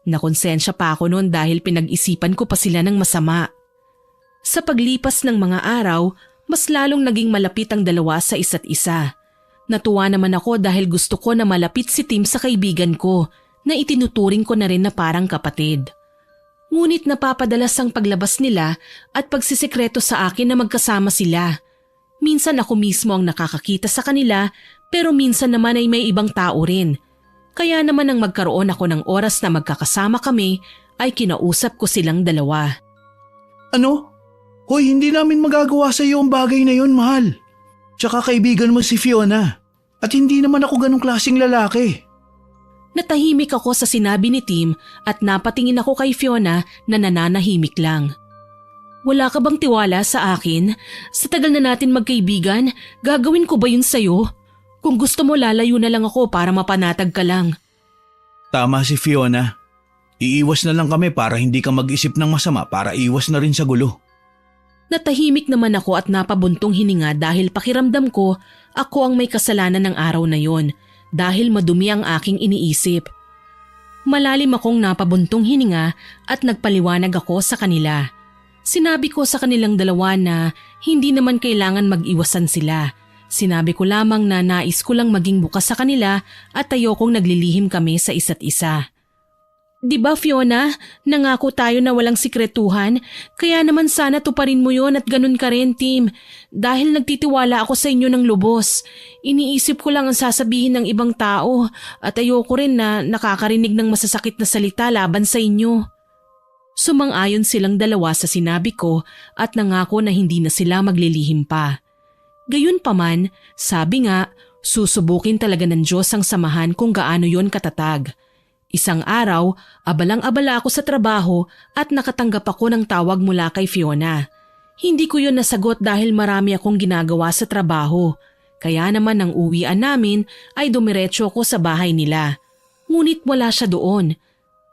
Nakonsensya pa ako noon dahil pinag-isipan ko pa sila ng masama. Sa paglipas ng mga araw, mas lalong naging malapit ang 2 sa isa't isa. Natuwa naman ako dahil gusto ko na malapit si Tim sa kaibigan ko na itinuturing ko na rin na parang kapatid. Ngunit napapadalas ang paglabas nila at pagsisikreto sa akin na magkasama sila. Minsan ako mismo ang nakakakita sa kanila pero minsan naman ay may ibang tao rin. Kaya naman nang magkaroon ako ng oras na magkakasama kami ay kinausap ko silang 2. Ano? Hoy, hindi namin magagawa sa iyo ang bagay na yon, mahal. Tsaka kaibigan mo si Fiona. At hindi naman ako ganong klaseng lalaki. Natahimik ako sa sinabi ni Tim at napatingin ako kay Fiona na nananahimik lang. Wala ka bang tiwala sa akin? Sa tagal na natin magkaibigan, gagawin ko ba yun sa'yo? Kung gusto mo lalayo na lang ako para mapanatag ka lang. Tama si Fiona. Iiwas na lang kami para hindi ka mag-isip ng masama para iwas na rin sa gulo. Natahimik naman ako at napabuntong hininga dahil pakiramdam ko ako ang may kasalanan ng araw na yon dahil madumi ang aking iniisip. Malalim akong napabuntong hininga at nagpaliwanag ako sa kanila. Sinabi ko sa kanilang dalawa na hindi naman kailangan mag-iwasan sila. Sinabi ko lamang na nais ko lang maging bukas sa kanila at ayokong naglilihim kami sa isa't isa. Di ba Fiona, nangako tayo na walang sikretuhan, kaya naman sana tuparin mo yon at ganun ka rin Tim. Dahil nagtitiwala ako sa inyo ng lubos. Iniisip ko lang ang sasabihin ng ibang tao at ayoko rin na nakakarinig ng masasakit na salita laban sa inyo. Sumang-ayon silang dalawa sa sinabi ko at nangako na hindi na sila maglilihim pa. Gayunpaman, sabi nga, susubukin talaga ng Diyos ang samahan kung gaano yon katatag. Isang araw, abalang-abala ako sa trabaho at nakatanggap ako ng tawag mula kay Fiona. Hindi ko yun nasagot dahil marami akong ginagawa sa trabaho. Kaya naman nang uwian namin ay dumiretso ako sa bahay nila. Ngunit wala siya doon.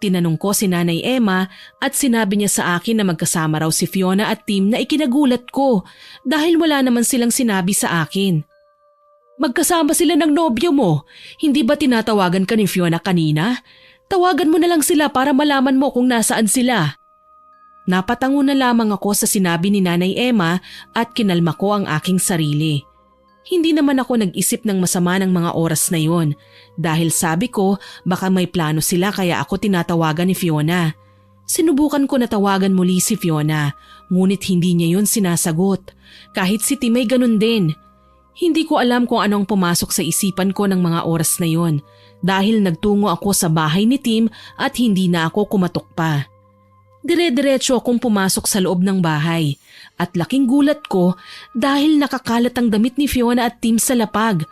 Tinanong ko si Nanay Emma at sinabi niya sa akin na magkasama raw si Fiona at Tim na ikinagulat ko dahil wala naman silang sinabi sa akin. Magkasama sila ng nobyo mo. Hindi ba tinatawagan ka ni Fiona kanina? Tawagan mo na lang sila para malaman mo kung nasaan sila. Napatango na lamang ako sa sinabi ni Nanay Emma at kinalma ko ang aking sarili. Hindi naman ako nag-isip ng masama ng mga oras na yon dahil sabi ko baka may plano sila kaya ako tinatawagan ni Fiona. Sinubukan ko na tawagan muli si Fiona ngunit hindi niya yon sinasagot. Kahit si Tim ay ganun din. Hindi ko alam kung anong pumasok sa isipan ko ng mga oras na yon dahil nagtungo ako sa bahay ni Tim at hindi na ako kumatok pa. Dire-diretso akong pumasok sa loob ng bahay at laking gulat ko dahil nakakalat ang damit ni Fiona at Tim sa lapag.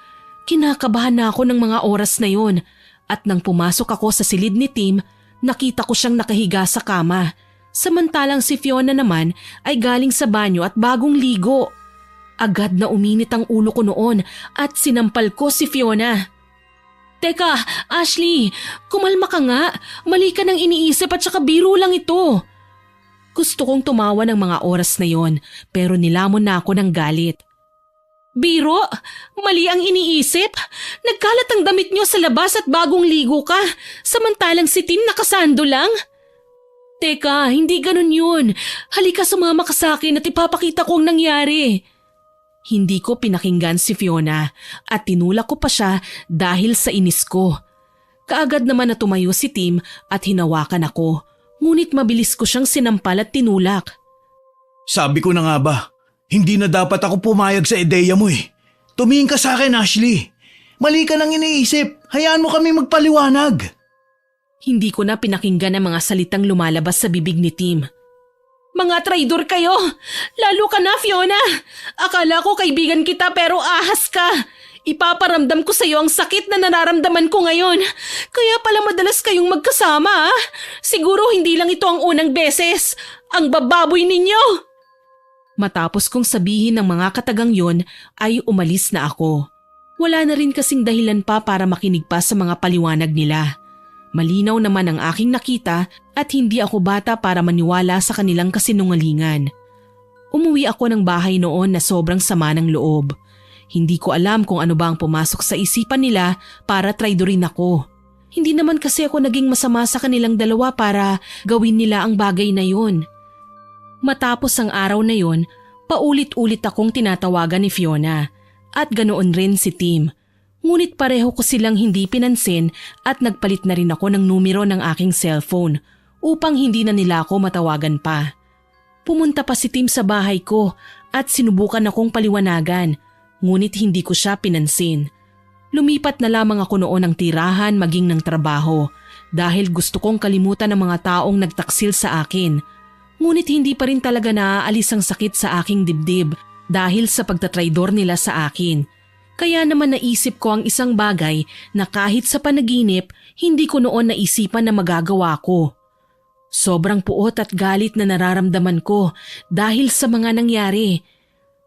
Kinakabahan na ako ng mga oras na yon at nang pumasok ako sa silid ni Tim, nakita ko siyang nakahiga sa kama. Samantalang si Fiona naman ay galing sa banyo at bagong ligo. Agad na uminit ang ulo ko noon at sinampal ko si Fiona. Teka, Ashley, kumalma ka nga. Mali ka nang iniisip at saka biro lang ito. Gusto kong tumawa ng mga oras na yon pero nilamon na ako ng galit. Biro? Mali ang iniisip? Nagkalat ang damit niyo sa labas at bagong ligo ka, samantalang si Tim nakasando lang? Teka, hindi ganun yun. Halika sumama ka sa akin at ipapakita ko ang nangyari. Hindi ko pinakinggan si Fiona at tinulak ko pa siya dahil sa inis ko. Kaagad naman na tumayo si Tim at hinawakan ako, ngunit mabilis ko siyang sinampal at tinulak. Sabi ko na nga ba, hindi na dapat ako pumayag sa ideya mo eh. Tumingin ka sa akin, Ashley. Mali ka nang iniisip. Hayaan mo kami magpaliwanag. Hindi ko na pinakinggan ang mga salitang lumalabas sa bibig ni Tim. Mga traidor kayo! Lalo ka na, Fiona! Akala ko kaibigan kita pero ahas ka! Ipaparamdam ko sa iyo ang sakit na nararamdaman ko ngayon. Kaya pala madalas kayong magkasama, ah? Siguro hindi lang ito ang unang beses. Ang bababoy ninyo! Matapos kong sabihin ng mga katagang yon ay umalis na ako. Wala na rin kasing dahilan pa para makinig pa sa mga paliwanag nila. Malinaw naman ang aking nakita at hindi ako bata para maniwala sa kanilang kasinungalingan. Umuwi ako ng bahay noon na sobrang sama ng loob. Hindi ko alam kung ano ba ang pumasok sa isipan nila para traidorin ako. Hindi naman kasi ako naging masama sa kanilang dalawa para gawin nila ang bagay na yun. Matapos ang araw na yun, paulit-ulit akong tinatawagan ni Fiona at ganoon rin si Tim. Ngunit pareho ko silang hindi pinansin at nagpalit na rin ako ng numero ng aking cellphone upang hindi na nila ako matawagan pa. Pumunta pa si Tim sa bahay ko at sinubukan akong paliwanagan, ngunit hindi ko siya pinansin. Lumipat na lamang ako noon ng tirahan maging ng trabaho dahil gusto kong kalimutan ang mga taong nagtaksil sa akin. Ngunit hindi pa rin talaga naaalis ang sakit sa aking dibdib dahil sa pagtatraidor nila sa akin. Kaya naman naisip ko ang isang bagay na kahit sa panaginip, hindi ko noon naisipan na magagawa ko. Sobrang puot at galit na nararamdaman ko dahil sa mga nangyari.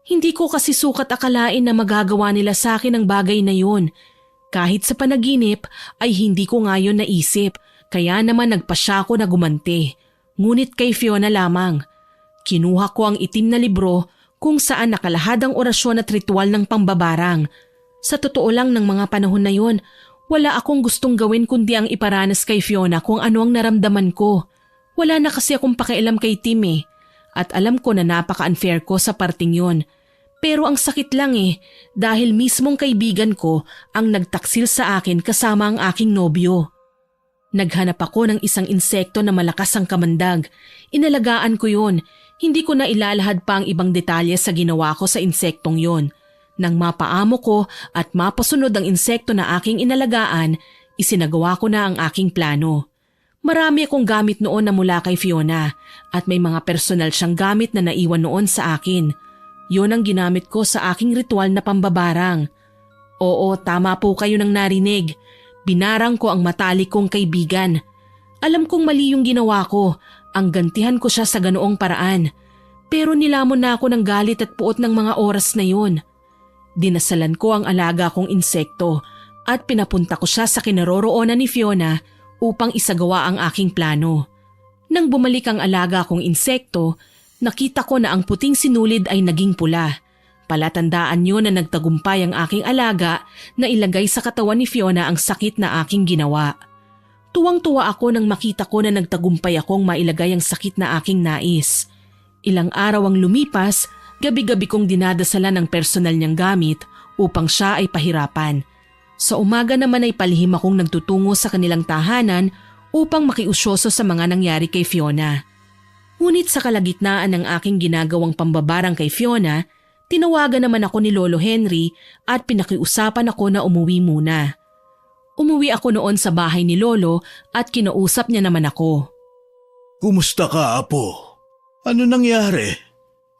Hindi ko kasi sukat akalain na magagawa nila sa akin ang bagay na yun. Kahit sa panaginip ay hindi ko ngayon naisip, kaya naman nagpasya ko na gumanti. Ngunit kay Fiona lamang. Kinuha ko ang itim na libro kung saan nakalahad ang orasyon at ritual ng pambabarang. Sa totoo lang ng mga panahon na yon, wala akong gustong gawin kundi ang iparanas kay Fiona kung ano ang naramdaman ko. Wala na kasi akong pakialam kay Tim at alam ko na napaka-unfair ko sa parting yon. Pero ang sakit lang dahil mismong kaibigan ko ang nagtaksil sa akin kasama ang aking nobyo. Naghanap ako ng isang insekto na malakas ang kamandag. Inalagaan ko yon. Hindi ko na ilalahad pa ang ibang detalye sa ginawa ko sa insektong yon. Nang mapaamo ko at mapasunod ang insekto na aking inalagaan, isinagawa ko na ang aking plano. Marami akong gamit noon na mula kay Fiona at may mga personal siyang gamit na naiwan noon sa akin. Yon ang ginamit ko sa aking ritual na pambabarang. Oo, tama po kayo nang narinig. Binarang ko ang matalik kong kaibigan. Alam kong mali yung ginawa ko. Ang gantihan ko siya sa ganoong paraan. Pero nilamon na ako ng galit at puot ng mga oras na yun. Dinasalan ko ang alaga kong insekto at pinapunta ko siya sa kinaroroonan ni Fiona upang isagawa ang aking plano. Nang bumalik ang alaga kong insekto, nakita ko na ang puting sinulid ay naging pula. Palatandaan yun na nagtagumpay ang aking alaga na ilagay sa katawan ni Fiona ang sakit na aking ginawa. Tuwang-tuwa ako nang makita ko na nagtagumpay akong mailagay ang sakit na aking nais. Ilang araw ang lumipas, gabi-gabi kong dinadasalan ng personal niyang gamit upang siya ay pahirapan. Sa umaga naman ay palihim akong nagtutungo sa kanilang tahanan upang makiusyoso sa mga nangyari kay Fiona. Ngunit sa kalagitnaan ng aking ginagawang pambabarang kay Fiona, tinawagan naman ako ni Lolo Henry at pinakiusapan ako na umuwi muna. Umuwi ako noon sa bahay ni Lolo at kinausap niya naman ako. Kumusta ka, Apo? Ano nangyari?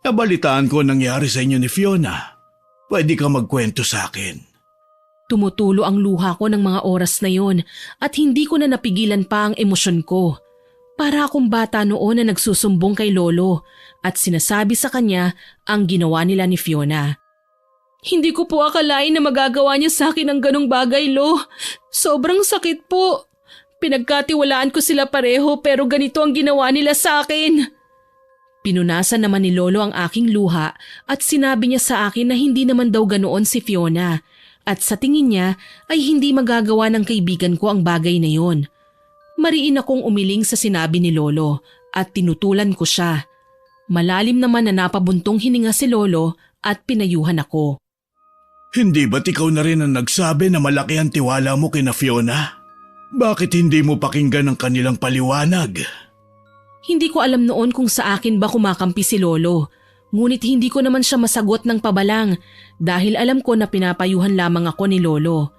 Nabalitaan ko nangyari sa inyo ni Fiona. Pwede ka magkwento sa akin. Tumutulo ang luha ko ng mga oras na yon at hindi ko na napigilan pa ang emosyon ko. Para akong bata noon na nagsusumbong kay Lolo at sinasabi sa kanya ang ginawa nila ni Fiona. Hindi ko po akalain na magagawa niya sa akin ang ganong bagay, Lo. Sobrang sakit po. Pinagkatiwalaan ko sila pareho pero ganito ang ginawa nila sa akin. Pinunasan naman ni Lolo ang aking luha at sinabi niya sa akin na hindi naman daw ganoon si Fiona at sa tingin niya ay hindi magagawa ng kaibigan ko ang bagay na yon. Mariin akong umiling sa sinabi ni Lolo at tinutulan ko siya. Malalim naman na napabuntong hininga si Lolo at pinayuhan ako. Hindi ba't ikaw na rin ang nagsabi na malaki ang tiwala mo kina Fiona? Bakit hindi mo pakinggan ang kanilang paliwanag? Hindi ko alam noon kung sa akin ba kumakampi si Lolo. Ngunit hindi ko naman siya masagot ng pabalang dahil alam ko na pinapayuhan lamang ako ni Lolo.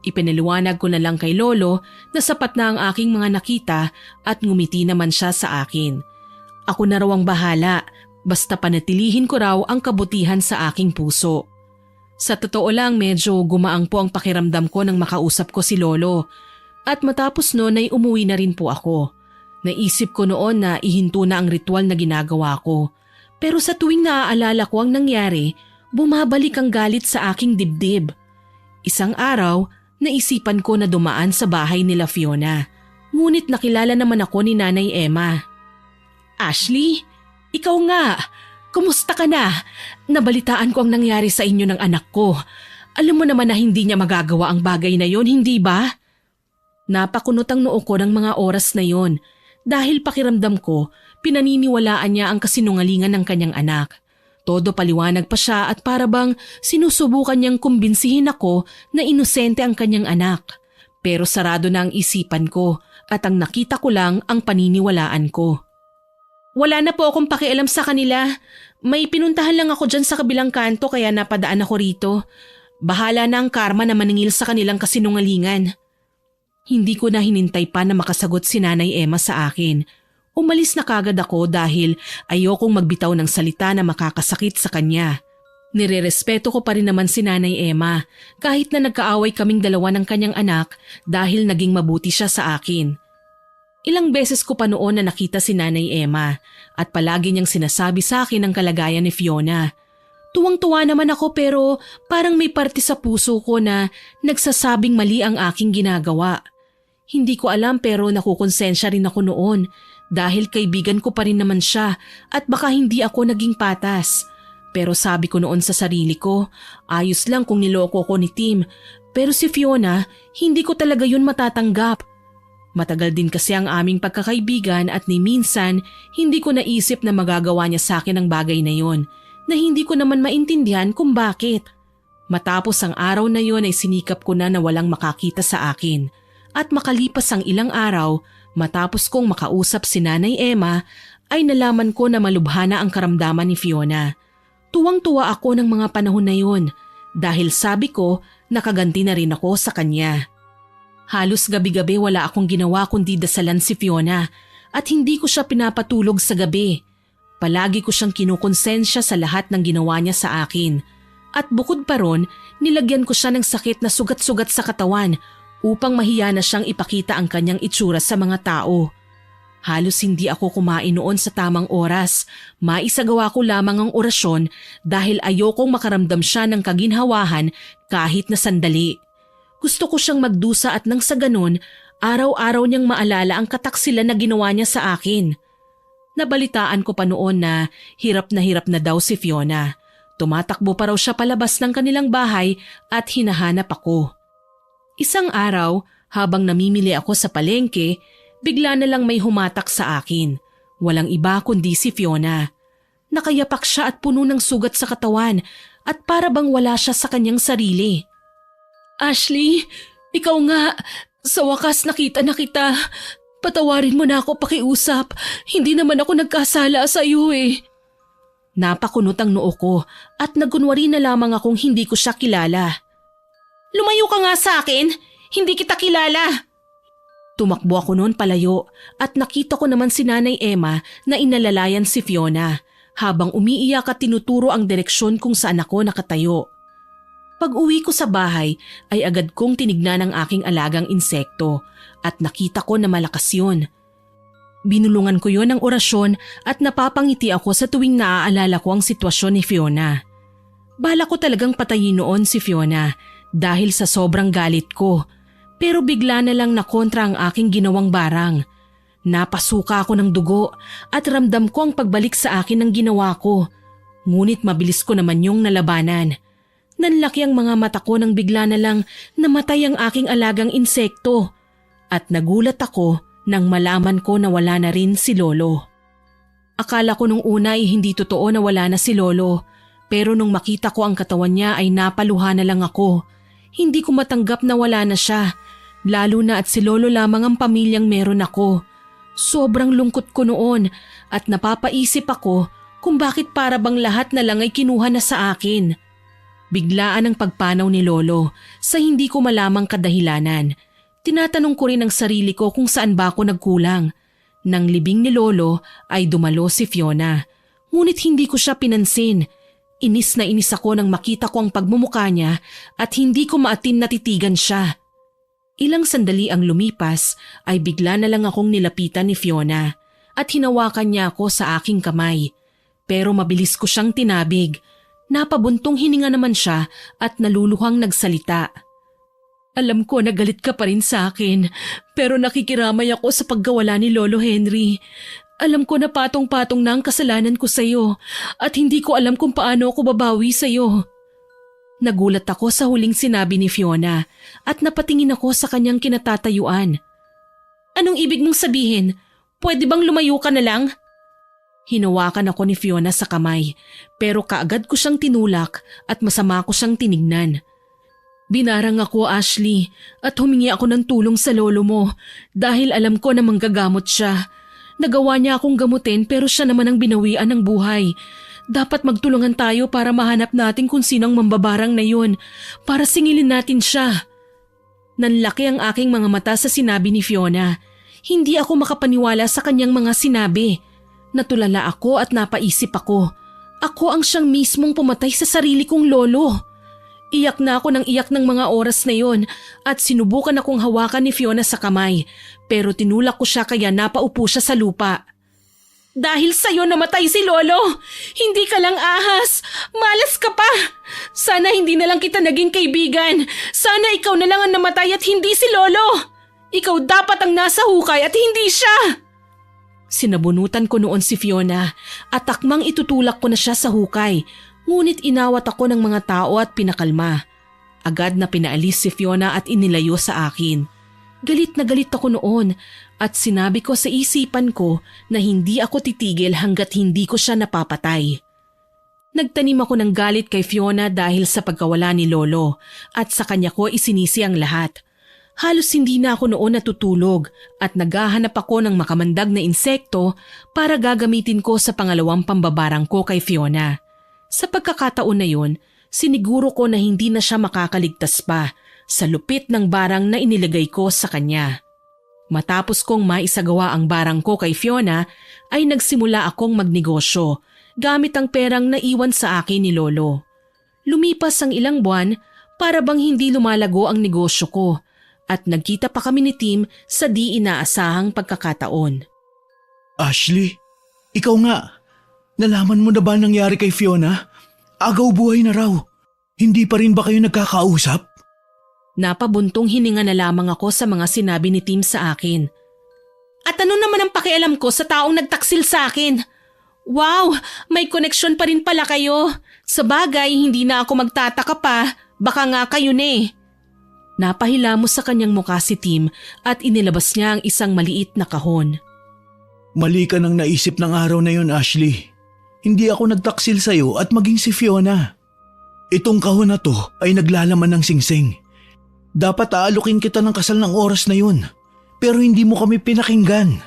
Ipinaliwanag ko na lang kay Lolo na sapat na ang aking mga nakita at ngumiti naman siya sa akin. Ako na raw ang bahala, basta panatilihin ko raw ang kabutihan sa aking puso. Sa totoo lang medyo gumaang po ang pakiramdam ko nang makausap ko si Lolo at matapos noon ay umuwi na rin po ako. Naisip ko noon na ihinto na ang ritual na ginagawa ko pero sa tuwing naaalala ko ang nangyari, bumabalik ang galit sa aking dibdib. Isang araw, naisipan ko na dumaan sa bahay nila Fiona. Ngunit nakilala naman ako ni Nanay Emma. Ashley, ikaw nga. Kumusta ka na? Nabalitaan ko ang nangyari sa inyo ng anak ko. Alam mo naman na hindi niya magagawa ang bagay na yon, hindi ba? Napakunot ang noo ko ng mga oras na yon dahil pakiramdam ko pinaniniwalaan niya ang kasinungalingan ng kanyang anak. Todo paliwanag pa siya at parabang sinusubukan niyang kumbinsihin ako na inosente ang kanyang anak. Pero sarado na ang isipan ko at ang nakita ko lang ang paniniwalaan ko. Wala na po akong pakialam sa kanila. May pinuntahan lang ako dyan sa kabilang kanto kaya napadaan ako rito. Bahala na ang karma na maningil sa kanilang kasinungalingan. Hindi ko na hinintay pa na makasagot si Nanay Emma sa akin. Umalis na kagad ako dahil ayokong magbitaw ng salita na makakasakit sa kanya. Nirerespeto ko pa rin naman si Nanay Emma kahit na nagkaaway kaming dalawa ng kanyang anak dahil naging mabuti siya sa akin. Ilang beses ko pa noon na nakita si Nanay Emma at palagi niyang sinasabi sa akin ang kalagayan ni Fiona. Tuwang-tuwa naman ako pero parang may parte sa puso ko na nagsasabing mali ang aking ginagawa. Hindi ko alam pero nakukonsensya rin ako noon dahil kaibigan ko pa rin naman siya at baka hindi ako naging patas. Pero sabi ko noon sa sarili ko, ayos lang kung niloko ko ni Tim. Pero si Fiona, hindi ko talaga yun matatanggap. Matagal din kasi ang aming pagkakaibigan at ni minsan hindi ko naisip na magagawa niya sa akin ang bagay na yon na hindi ko naman maintindihan kung bakit. Matapos ang araw na yon ay sinikap ko na walang makakita sa akin. At makalipas ang ilang araw, matapos kong makausap si Nanay Emma, ay nalaman ko na malubhana ang karamdaman ni Fiona. Tuwang-tuwa ako ng mga panahon na yun dahil sabi ko nakaganti na rin ako sa kanya. Halos gabi-gabi wala akong ginawa kundi dasalan si Fiona at hindi ko siya pinapatulog sa gabi. Palagi ko siyang kinukonsensya sa lahat ng ginawa niya sa akin. At bukod pa ron, nilagyan ko siya ng sakit na sugat-sugat sa katawan upang mahiya na siyang ipakita ang kanyang itsura sa mga tao. Halos hindi ako kumain noon sa tamang oras. Maisagawa ko lamang ang orasyon dahil ayokong makaramdam siya ng kaginhawahan kahit na sandali. Gusto ko siyang magdusa at nang sa ganun, araw-araw niyang maalala ang kataksilan na ginawa niya sa akin. Nabalitaan ko pa noon na hirap na daw si Fiona. Tumatakbo pa raw siya palabas ng kanilang bahay at hinahanap ako. Isang araw, habang namimili ako sa palengke, bigla na lang may humatak sa akin. Walang iba kundi si Fiona. Nakayapak siya at puno ng sugat sa katawan at para bang wala siya sa kanyang sarili. Ashley, ikaw nga. Sa wakas nakita na kita. Patawarin mo na ako pakiusap. Hindi naman ako nagkasala sa iyo eh. Napakunot ang noo ko at nagkunwari na lamang akong hindi ko siya kilala. Lumayo ka nga sa akin. Hindi kita kilala. Tumakbo ako noon palayo at nakita ko naman si Nanay Emma na inalalayan si Fiona habang umiiyak at tinuturo ang direksyon kung saan ako nakatayo. Pag-uwi ko sa bahay ay agad kong tinignan ang aking alagang insekto at nakita ko na malakas yun. Binulungan ko yon ng orasyon at napapangiti ako sa tuwing naaalala ko ang sitwasyon ni Fiona. Bala ko talagang patayin noon si Fiona dahil sa sobrang galit ko. Pero bigla na lang nakontra ang aking ginawang barang. Napasuka ako ng dugo at ramdam ko ang pagbalik sa akin ng ginawa ko. Ngunit mabilis ko naman yung nalabanan. Nanlaki ang mga mata ko nang bigla na lang namatay ang aking alagang insekto. At nagulat ako nang malaman ko na wala na rin si Lolo. Akala ko nung una ay hindi totoo na wala na si Lolo. Pero nung makita ko ang katawan niya ay napaluha na lang ako. Hindi ko matanggap na wala na siya. Lalo na at si Lolo lamang ang pamilyang meron ako. Sobrang lungkot ko noon at napapaisip ako kung bakit para bang lahat na lang ay kinuha na sa akin. Biglaan ang pagpanaw ni Lolo sa hindi ko malamang kadahilanan. Tinatanong ko rin ang sarili ko kung saan ba ako nagkulang. Nang libing ni Lolo ay dumalo si Fiona. Ngunit hindi ko siya pinansin. Inis na inis ako nang makita ko ang pagmumuka niya at hindi ko maatim na titigan siya. Ilang sandali ang lumipas ay bigla na lang akong nilapitan ni Fiona at hinawakan niya ako sa aking kamay. Pero mabilis ko siyang tinabig. Napabuntong hininga naman siya at naluluhang nagsalita. Alam ko na galit ka pa rin sa akin pero nakikiramay ako sa pagkawala ni Lolo Henry. Alam ko na patong-patong na ang kasalanan ko sa iyo at hindi ko alam kung paano ako babawi sa iyo. Nagulat ako sa huling sinabi ni Fiona at napatingin ako sa kanyang kinatatayuan. Anong ibig mong sabihin? Pwede bang lumayo ka na lang? Hinawakan ako ni Fiona sa kamay pero kaagad ko siyang tinulak at masama ko siyang tinignan. Binarang ako, Ashley, at humingi ako ng tulong sa lolo mo dahil alam ko na manggagamot siya. Nagawa niya akong gamutin pero siya naman ang binawian ng buhay. Dapat magtulungan tayo para mahanap natin kung sinong mambabarang na yun para singilin natin siya. Nanlaki ang aking mga mata sa sinabi ni Fiona. Hindi ako makapaniwala sa kanyang mga sinabi. Natulala ako at napaisip ako. Ako ang siyang mismong pumatay sa sarili kong lolo. Iyak na ako ng iyak ng mga oras na yon at sinubukan akong hawakan ni Fiona sa kamay pero tinulak ko siya kaya napaupo siya sa lupa. Dahil sa'yo namatay si Lolo! Hindi ka lang ahas! Malas ka pa! Sana hindi na lang kita naging kaibigan! Sana ikaw na lang ang namatay at hindi si Lolo! Ikaw dapat ang nasa hukay at hindi siya! Sinabunutan ko noon si Fiona at takmang itutulak ko na siya sa hukay, ngunit inawat ako ng mga tao at pinakalma. Agad na pinaalis si Fiona at inilayo sa akin. Galit na galit ako noon at sinabi ko sa isipan ko na hindi ako titigil hanggat hindi ko siya napapatay. Nagtanim ako ng galit kay Fiona dahil sa pagkawala ni Lolo at sa kanya ko isinisi ang lahat. Halos hindi na ako noon natutulog at naghahanap ako ng makamandag na insekto para gagamitin ko sa pangalawang pambabarang ko kay Fiona. Sa pagkakataon na yun, siniguro ko na hindi na siya makakaligtas pa sa lupit ng barang na inilagay ko sa kanya. Matapos kong maisagawa ang barang ko kay Fiona, ay nagsimula akong magnegosyo gamit ang perang naiwan sa akin ni Lolo. Lumipas ang ilang buwan para bang hindi lumalago ang negosyo ko at nagkita pa kami ni Tim sa di inaasahang pagkakataon. Ashley, ikaw nga. Nalaman mo na ba nangyari kay Fiona? Agaw buhay na raw. Hindi pa rin ba kayo nagkakausap? Napabuntong hininga na lamang ako sa mga sinabi ni Tim sa akin. At ano naman ang pakialam ko sa taong nagtaksil sa akin? Wow, may koneksyon pa rin pala kayo. Sa bagay, hindi na ako magtataka pa. Baka nga kayo na eh. Napahilamos sa kanyang mukha si Tim at inilabas niya ang isang maliit na kahon. Mali ka nang naisip ng araw na yun, Ashley. Hindi ako nagtaksil sa'yo at maging si Fiona. Itong kahon na to ay naglalaman ng singsing. Dapat aalukin kita ng kasal ng oras na yun, pero hindi mo kami pinakinggan.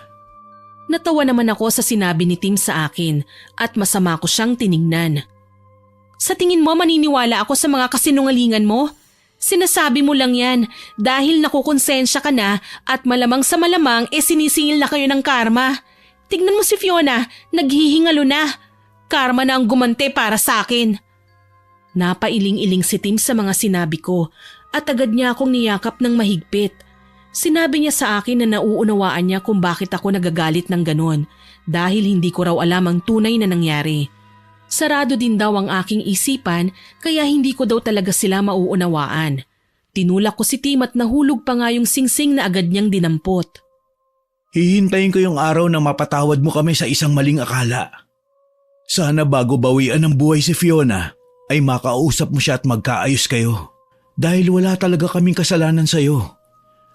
Natawa naman ako sa sinabi ni Tim sa akin at masama ko siyang tiningnan. Sa tingin mo maniniwala ako sa mga kasinungalingan mo? Sinasabi mo lang yan dahil nakukonsensya ka na at malamang sa malamang sinisingil na kayo ng karma. Tignan mo si Fiona, naghihingalo na. Karma na ang gumante para sa akin. Napailing-iling si Tim sa mga sinabi ko at agad niya akong niyakap ng mahigpit. Sinabi niya sa akin na nauunawaan niya kung bakit ako nagagalit ng ganon dahil hindi ko raw alam ang tunay na nangyari. Sarado din daw ang aking isipan kaya hindi ko daw talaga sila mauunawaan. Tinulak ko si Tim at nahulog pa nga yung singsing na agad niyang dinampot. Hihintayin ko yung araw na mapatawad mo kami sa isang maling akala. Sana bago bawian ng buhay si Fiona ay makausap mo siya at magkaayos kayo. Dahil wala talaga kaming kasalanan sa'yo.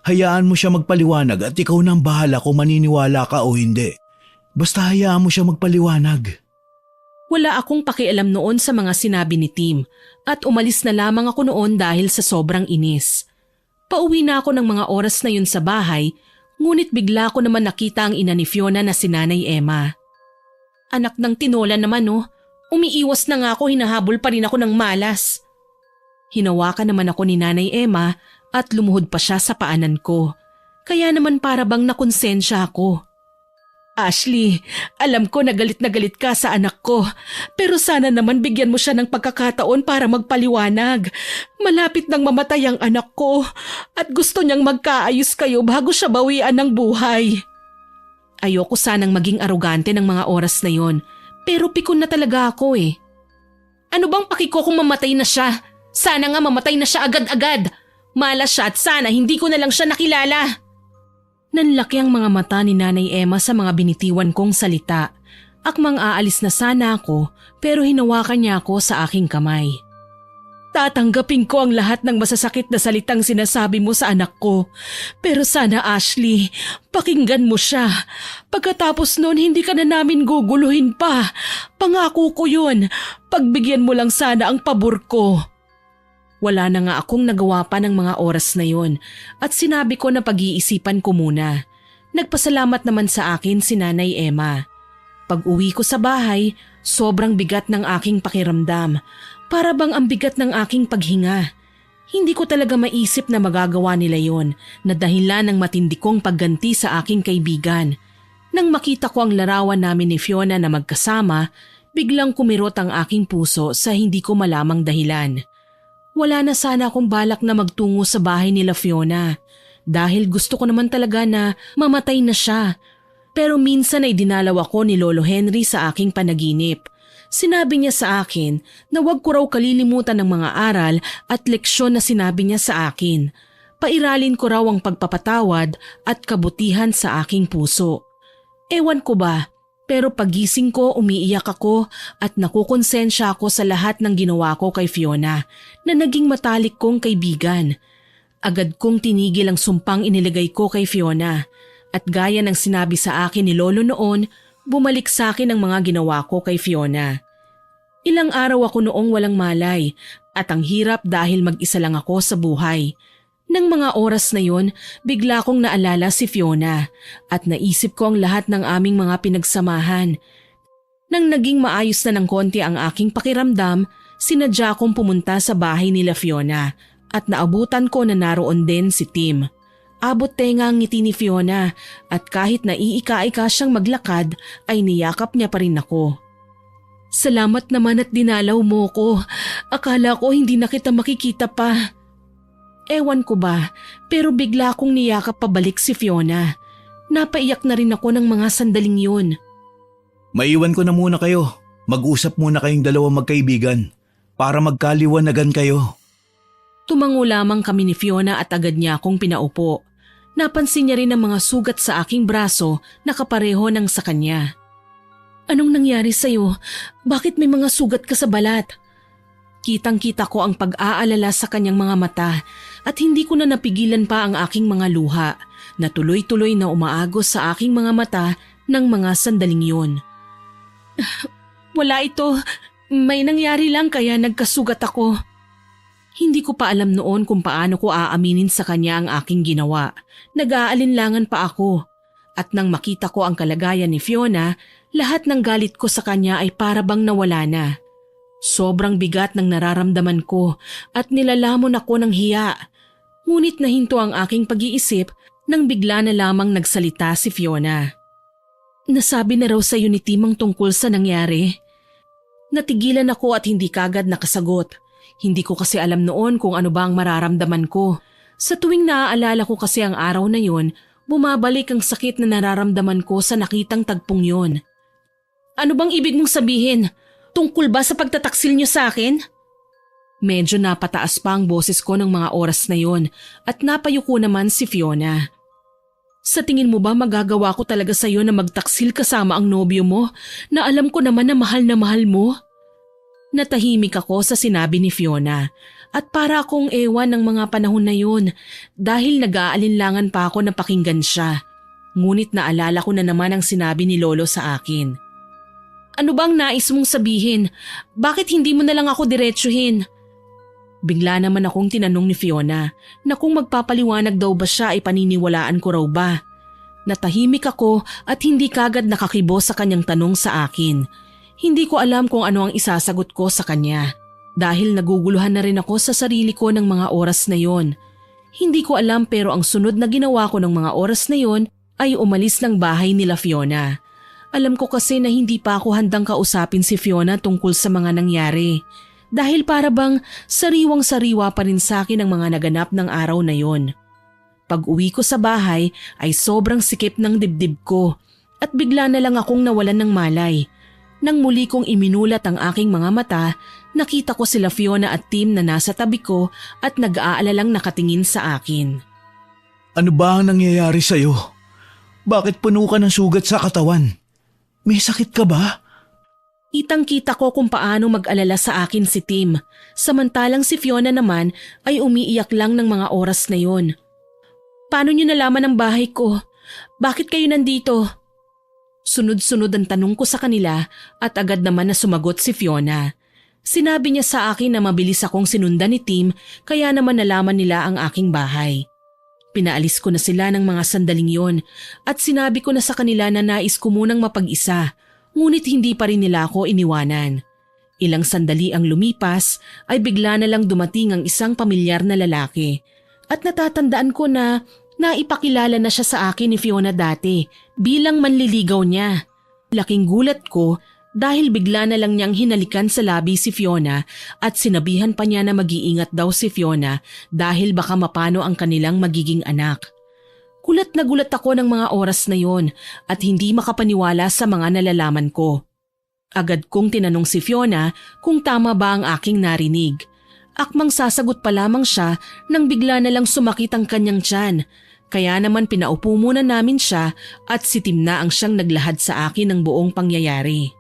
Hayaan mo siya magpaliwanag at ikaw na ang bahala kung maniniwala ka o hindi. Basta hayaan mo siya magpaliwanag. Wala akong pakialam noon sa mga sinabi ni Tim at umalis na lamang ako noon dahil sa sobrang inis. Pauwi na ako ng mga oras na yun sa bahay, ngunit bigla ko naman nakita ang ina ni Fiona na si Nanay Emma. Anak ng tinola naman oh, umiiwas na nga ako, hinahabol pa rin ako ng malas. Hinawakan naman ako ni Nanay Emma at lumuhod pa siya sa paanan ko. Kaya naman para bang nakonsensya ako. Ashley, alam ko na galit ka sa anak ko. Pero sana naman bigyan mo siya ng pagkakataon para magpaliwanag. Malapit nang mamatay ang anak ko at gusto niyang magkaayos kayo bago siya bawian ng buhay. Ayoko sanang maging arogante ng mga oras na yon, pero pikon na talaga ako eh. Ano bang pakiko kung mamatay na siya? Sana nga mamatay na siya agad-agad. Malas siya at sana hindi ko na lang siya nakilala. Nanlaki ang mga mata ni Nanay Emma sa mga binitiwan kong salita. Akmang aalis na sana ako pero hinawakan niya ako sa aking kamay. Tatanggapin ko ang lahat ng masasakit na salitang sinasabi mo sa anak ko. Pero sana Ashley, pakinggan mo siya. Pagkatapos noon hindi ka na namin guguluhin pa. Pangako ko yun. Pagbigyan mo lang sana ang pabor ko. Wala na nga akong nagawa pa ng mga oras na yon at sinabi ko na pag-iisipan ko muna. Nagpasalamat naman sa akin si Nanay Emma. Pag-uwi ko sa bahay, sobrang bigat ng aking pakiramdam. Para bang ang bigat ng aking paghinga. Hindi ko talaga maisip na magagawa nila yon na dahilan ng matindi kong pagganti sa aking kaibigan. Nang makita ko ang larawan namin ni Fiona na magkasama, biglang kumirot ang aking puso sa hindi ko malamang dahilan. Wala na sana akong balak na magtungo sa bahay nila Fiona dahil gusto ko naman talaga na mamatay na siya. Pero minsan ay dinalaw ako ni Lolo Henry sa aking panaginip. Sinabi niya sa akin na huwag ko raw kalilimutan ng mga aral at leksyon na sinabi niya sa akin. Pairalin ko raw ang pagpapatawad at kabutihan sa aking puso. Ewan ko ba, pero pagising ko umiiyak ako at nakukonsensya ako sa lahat ng ginawa ko kay Fiona na naging matalik kong kaibigan. Agad kong tinigil ang sumpang inilagay ko kay Fiona at gaya ng sinabi sa akin ni Lolo noon, bumalik sa akin ang mga ginawa ko kay Fiona. Ilang araw ako noong walang malay at ang hirap dahil mag-isa lang ako sa buhay. Nang mga oras na yon, bigla kong naalala si Fiona at naisip ko ang lahat ng aming mga pinagsamahan. Nang naging maayos na ng konti ang aking pakiramdam, sinadya kong pumunta sa bahay nila Fiona at naabutan ko na naroon din si Tim. Abot tenga ang ngiti ni Fiona at kahit naiika-ika siyang maglakad ay niyakap niya pa rin ako. Salamat naman at dinalaw mo ko. Akala ko hindi na kita makikita pa. Ewan ko ba, pero bigla akong niyakap pabalik si Fiona. Napaiyak na rin ako ng mga sandaling yun. Maiwan ko na muna kayo. Mag-usap muna kayong dalawang magkaibigan para magkaliwanagan kayo. Tumango lamang kami ni Fiona at agad niya akong pinaupo. Napansin niya rin ang mga sugat sa aking braso na kapareho ng sa kanya. Anong nangyari sa'yo? Bakit may mga sugat ka sa balat? Kitang-kita ko ang pag-aalala sa kanyang mga mata at hindi ko na napigilan pa ang aking mga luha na tuloy-tuloy na umaagos sa aking mga mata ng mga sandaling yun. Wala ito. May nangyari lang kaya nagkasugat ako. Hindi ko pa alam noon kung paano ko aaminin sa kanya ang aking ginawa. Nag-aalinlangan pa ako. At nang makita ko ang kalagayan ni Fiona, lahat ng galit ko sa kanya ay parabang nawala na. Sobrang bigat ng nararamdaman ko at nilalamon ako ng hiya. Ngunit nahinto ang aking pag-iisip nang bigla na lamang nagsalita si Fiona. Nasabi na raw sa iyo ni Tim ang tungkol sa nangyari. Natigilan ako at hindi kagad nakasagot. Hindi ko kasi alam noon kung ano ba ang mararamdaman ko. Sa tuwing naaalala ko kasi ang araw na yon, bumabalik ang sakit na nararamdaman ko sa nakitang tagpong yon. Ano bang ibig mong sabihin? Tungkol ba sa pagtataksil niyo sa akin? Medyo napataas pa ang boses ko ng mga oras na yon at napayuko naman si Fiona. Sa tingin mo ba magagawa ko talaga sa iyo na magtaksil kasama ang nobyo mo na alam ko naman na mahal mo? Natahimik ako sa sinabi ni Fiona at para akong ewan ng mga panahon na yun dahil nag-aalinlangan pa ako na pakinggan siya. Ngunit naalala ko na naman ang sinabi ni Lolo sa akin. Ano bang nais mong sabihin? Bakit hindi mo na lang ako diretsuhin? Bigla naman akong tinanong ni Fiona na kung magpapaliwanag daw ba siya ay paniniwalaan ko raw ba. Natahimik ako at hindi kagad nakakibo sa kanyang tanong sa akin. Hindi ko alam kung ano ang isasagot ko sa kanya dahil naguguluhan na rin ako sa sarili ko ng mga oras na yon. Hindi ko alam pero ang sunod na ginawa ko ng mga oras na yon ay umalis ng bahay nila Fiona. Alam ko kasi na hindi pa ako handang kausapin si Fiona tungkol sa mga nangyari dahil para bang sariwang-sariwa pa rin sa akin ang mga naganap ng araw na yon. Pag-uwi ko sa bahay ay sobrang sikip ng dibdib ko at bigla na lang akong nawalan ng malay. Nang muli kong iminulat ang aking mga mata, nakita ko sila Fiona at Tim na nasa tabi ko at nag-aalalang nakatingin sa akin. Ano ba ang nangyayari sa'yo? Bakit puno ka ng sugat sa katawan? May sakit ka ba? Kitang-kita ko kung paano mag-alala sa akin si Tim, samantalang si Fiona naman ay umiiyak lang ng mga oras na yon. Paano niyo nalaman ang bahay ko? Bakit kayo nandito? Sunod-sunod ang tanong ko sa kanila at agad naman na sumagot si Fiona. Sinabi niya sa akin na mabilis akong sinundan ni Tim kaya naman nalaman nila ang aking bahay. Pinaalis ko na sila ng mga sandaling yon at sinabi ko na sa kanila na nais ko munang mapag-isa, ngunit hindi pa rin nila ako iniwanan. Ilang sandali ang lumipas ay bigla na lang dumating ang isang pamilyar na lalaki at natatandaan ko na naipakilala na siya sa akin ni Fiona dati bilang manliligaw niya. Laking gulat ko dahil bigla na lang niyang hinalikan sa labi si Fiona at sinabihan pa niya na mag-iingat daw si Fiona dahil baka mapano ang kanilang magiging anak. Gulat na gulat ako ng mga oras na yon at hindi makapaniwala sa mga nalalaman ko. Agad kong tinanong si Fiona kung tama ba ang aking narinig. Akmang sasagot pa lamang siya nang bigla na lang sumakit ang kanyang tiyan. Kaya naman pinaupo muna namin siya at si Tim na ang siyang naglahad sa akin ng buong pangyayari.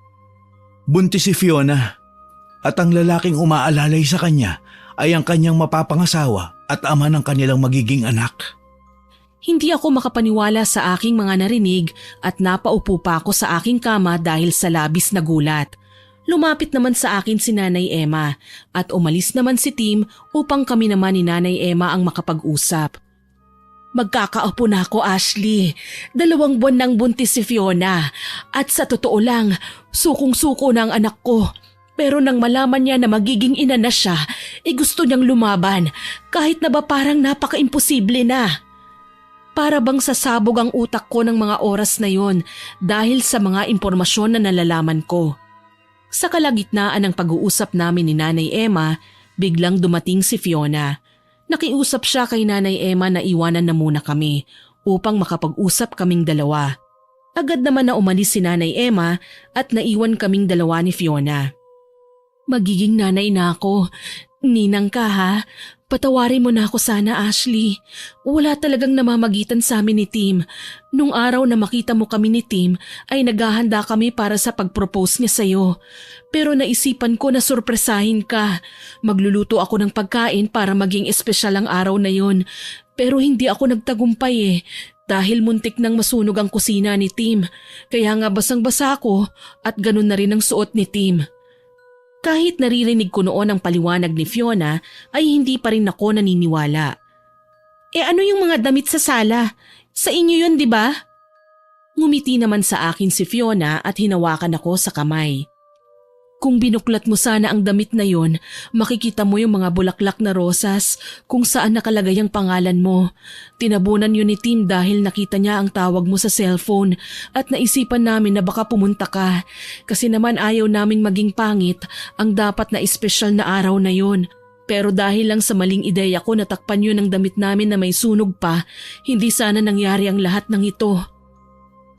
Buntis si Fiona at ang lalaking umaalalay sa kanya ay ang kanyang mapapangasawa at ama ng kanilang magiging anak. Hindi ako makapaniwala sa aking mga narinig at napaupo pa ako sa aking kama dahil sa labis na gulat. Lumapit naman sa akin si Nanay Emma at umalis naman si Tim upang kami naman ni Nanay Emma ang makapag-usap. Magkakaupo na ako, Ashley. 2 buwan nang buntis si Fiona at sa totoo lang, sukong-suko na ang anak ko. Pero nang malaman niya na magiging ina na siya, gusto niyang lumaban kahit na ba parang napaka-imposible na. Para bang sasabog ang utak ko ng mga oras na yon dahil sa mga impormasyon na nalalaman ko. Sa kalagitnaan ng pag-uusap namin ni Nanay Emma, biglang dumating si Fiona. Nakiusap siya kay Nanay Emma na iwanan na muna kami upang makapag-usap kaming dalawa. Agad naman na umalis si Nanay Emma at naiwan kaming dalawa ni Fiona. Magiging nanay na ako. Ninang ka ha? Patawarin mo na ako sana, Ashley. Wala talagang namamagitan sa amin ni Tim. Nung araw na makita mo kami ni Tim ay naghahanda kami para sa pag-propose niya sa'yo. Pero naisipan ko na sorpresahin ka. Magluluto ako ng pagkain para maging espesyal ang araw na yon. Pero hindi ako nagtagumpay dahil muntik nang masunog ang kusina ni Tim. Kaya nga basang-basa ako at ganun na rin ang suot ni Tim. Kahit naririnig ko noon ang paliwanag ni Fiona ay hindi pa rin ako naniniwala. Ano yung mga damit sa sala? Sa inyo yun, di ba? Ngumiti naman sa akin si Fiona at hinawakan ako sa kamay. Kung binuklat mo sana ang damit na yon, makikita mo yung mga bulaklak na rosas kung saan nakalagay ang pangalan mo. Tinabunan yun ni Tim dahil nakita niya ang tawag mo sa cellphone at naisipan namin na baka pumunta ka. Kasi naman ayaw naming maging pangit ang dapat na espesyal na araw na yon. Pero dahil lang sa maling ideya ko natakpan yun ang damit namin na may sunog pa, hindi sana nangyari ang lahat ng ito.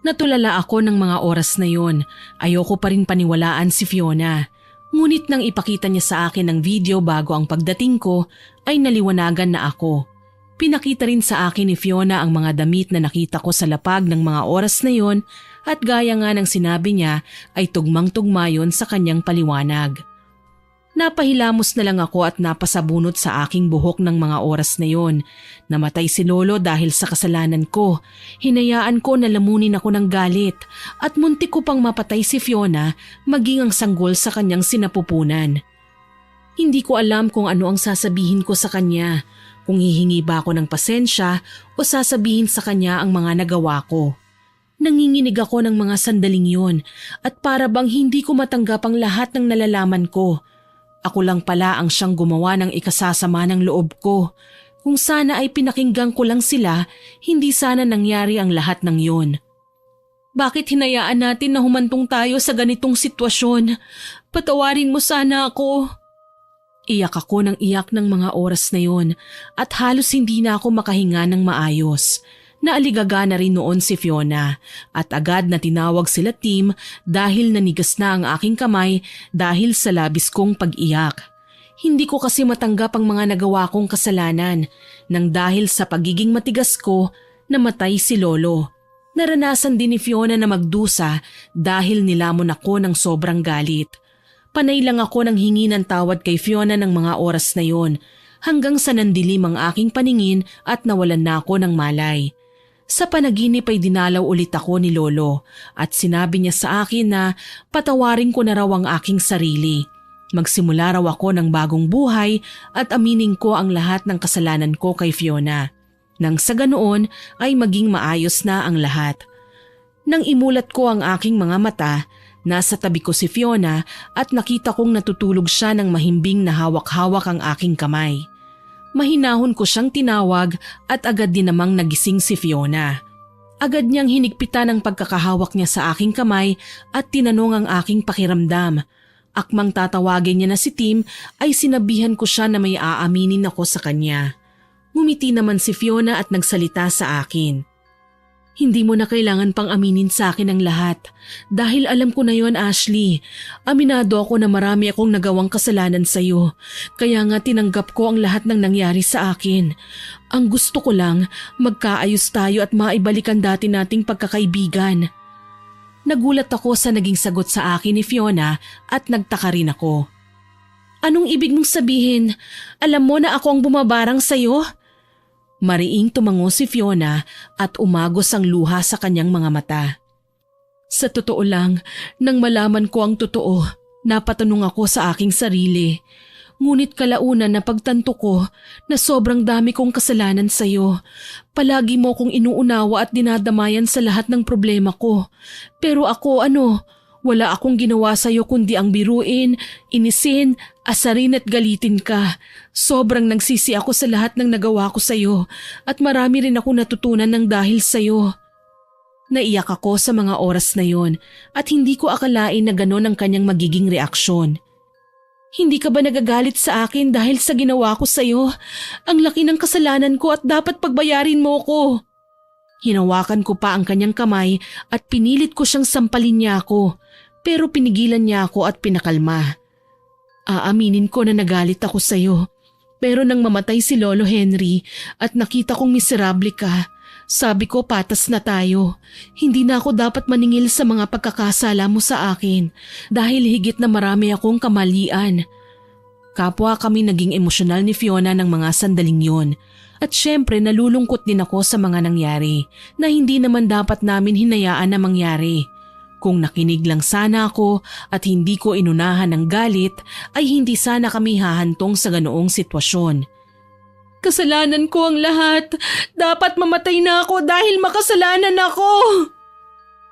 Natulala ako ng mga oras na yon. Ayoko pa rin paniwalaan si Fiona. Ngunit nang ipakita niya sa akin ang video bago ang pagdating ko, ay naliwanagan na ako. Pinakita rin sa akin ni Fiona ang mga damit na nakita ko sa lapag ng mga oras na yon at gaya nga ng sinabi niya ay tugmang-tugma yon sa kanyang paliwanag. Napahilamos na lang ako at napasabunot sa aking buhok ng mga oras na yon. Namatay si Lolo dahil sa kasalanan ko. Hinayaan ko na lamunin ako ng galit at muntik ko pang mapatay si Fiona maging ang sanggol sa kanyang sinapupunan. Hindi ko alam kung ano ang sasabihin ko sa kanya, kung hihingi ba ako ng pasensya o sasabihin sa kanya ang mga nagawa ko. Nanginginig ako ng mga sandaling yon at para bang hindi ko matanggap ang lahat ng nalalaman ko. Ako lang pala ang siyang gumawa ng ikasasama ng loob ko. Kung sana ay pinakinggan ko lang sila, hindi sana nangyari ang lahat ng yon. Bakit hinayaan natin na humantong tayo sa ganitong sitwasyon? Patawarin mo sana ako. Iyak ako ng iyak ng mga oras na yon at halos hindi na ako makahinga ng maayos. Naaligaga na rin noon si Fiona at agad na tinawag sila Tim dahil nanigas na ang aking kamay dahil sa labis kong pag-iyak. Hindi ko kasi matanggap ang mga nagawa kong kasalanan nang dahil sa pagiging matigas ko, namatay si Lolo. Naranasan din ni Fiona na magdusa dahil nilamon ako ng sobrang galit. Panay lang ako nang hingi ng tawad kay Fiona ng mga oras na yon hanggang sa nandilim ang aking paningin at nawalan na ako ng malay. Sa panaginip ay dinalaw ulit ako ni Lolo at sinabi niya sa akin na patawarin ko na raw ang aking sarili. Magsimula raw ako ng bagong buhay at aminin ko ang lahat ng kasalanan ko kay Fiona. Nang sa ganoon ay maging maayos na ang lahat. Nang imulat ko ang aking mga mata, nasa tabi ko si Fiona at nakita kong natutulog siya ng mahimbing na hawak-hawak ang aking kamay. Mahinahon ko siyang tinawag at agad din namang nagising si Fiona. Agad niyang hinigpitan ang pagkakahawak niya sa aking kamay at tinanong ang aking pakiramdam. Akmang tatawagin niya na si Tim ay sinabihan ko siya na may aaminin ako sa kanya. Ngumiti naman si Fiona at nagsalita sa akin. Hindi mo na kailangan pang aminin sa akin ang lahat. Dahil alam ko na yon, Ashley. Aminado ako na marami akong nagawang kasalanan sa iyo. Kaya nga tinanggap ko ang lahat ng nangyari sa akin. Ang gusto ko lang, magkaayos tayo at maibalik ang dati nating pagkakaibigan. Nagulat ako sa naging sagot sa akin ni Fiona at nagtaka rin ako. Anong ibig mong sabihin? Alam mo na ako ang bumabarang sa iyo? Mariing tumango si Fiona at umagos ang luha sa kanyang mga mata. Sa totoo lang, nang malaman ko ang totoo, napatanong ako sa aking sarili. Ngunit kalaunan na pagtanto ko na sobrang dami kong kasalanan sa iyo. Palagi mo kong inuunawa at dinadamayan sa lahat ng problema ko. Pero ako wala akong ginawa sa iyo kundi ang biruin, inisin, asarin at galitin ka. Sobrang nagsisi ako sa lahat ng nagawa ko sa iyo at marami rin akong natutunan ng dahil sa iyo. Naiyak ako sa mga oras na yon at hindi ko akalain na ganon ang kanyang magiging reaksyon. Hindi ka ba nagagalit sa akin dahil sa ginawa ko sa iyo? Ang laki ng kasalanan ko at dapat pagbayarin mo ko. Hinawakan ko pa ang kanyang kamay at pinilit ko siyang sampalin niya ako. Pero pinigilan niya ako at pinakalma. Aaminin ko na nagalit ako sa iyo. Pero nang mamatay si Lolo Henry at nakita kong miserable ka, sabi ko patas na tayo. Hindi na ako dapat maningil sa mga pagkakasala mo sa akin dahil higit na marami akong kamalian. Kapwa kami naging emosyonal ni Fiona ng mga sandaling yon. At syempre nalulungkot din ako sa mga nangyari na hindi naman dapat namin hinayaan na mangyari. Kung nakinig lang sana ako at hindi ko inunahan ng galit, ay hindi sana kami hahantong sa ganoong sitwasyon. Kasalanan ko ang lahat. Dapat mamatay na ako dahil makasalanan ako.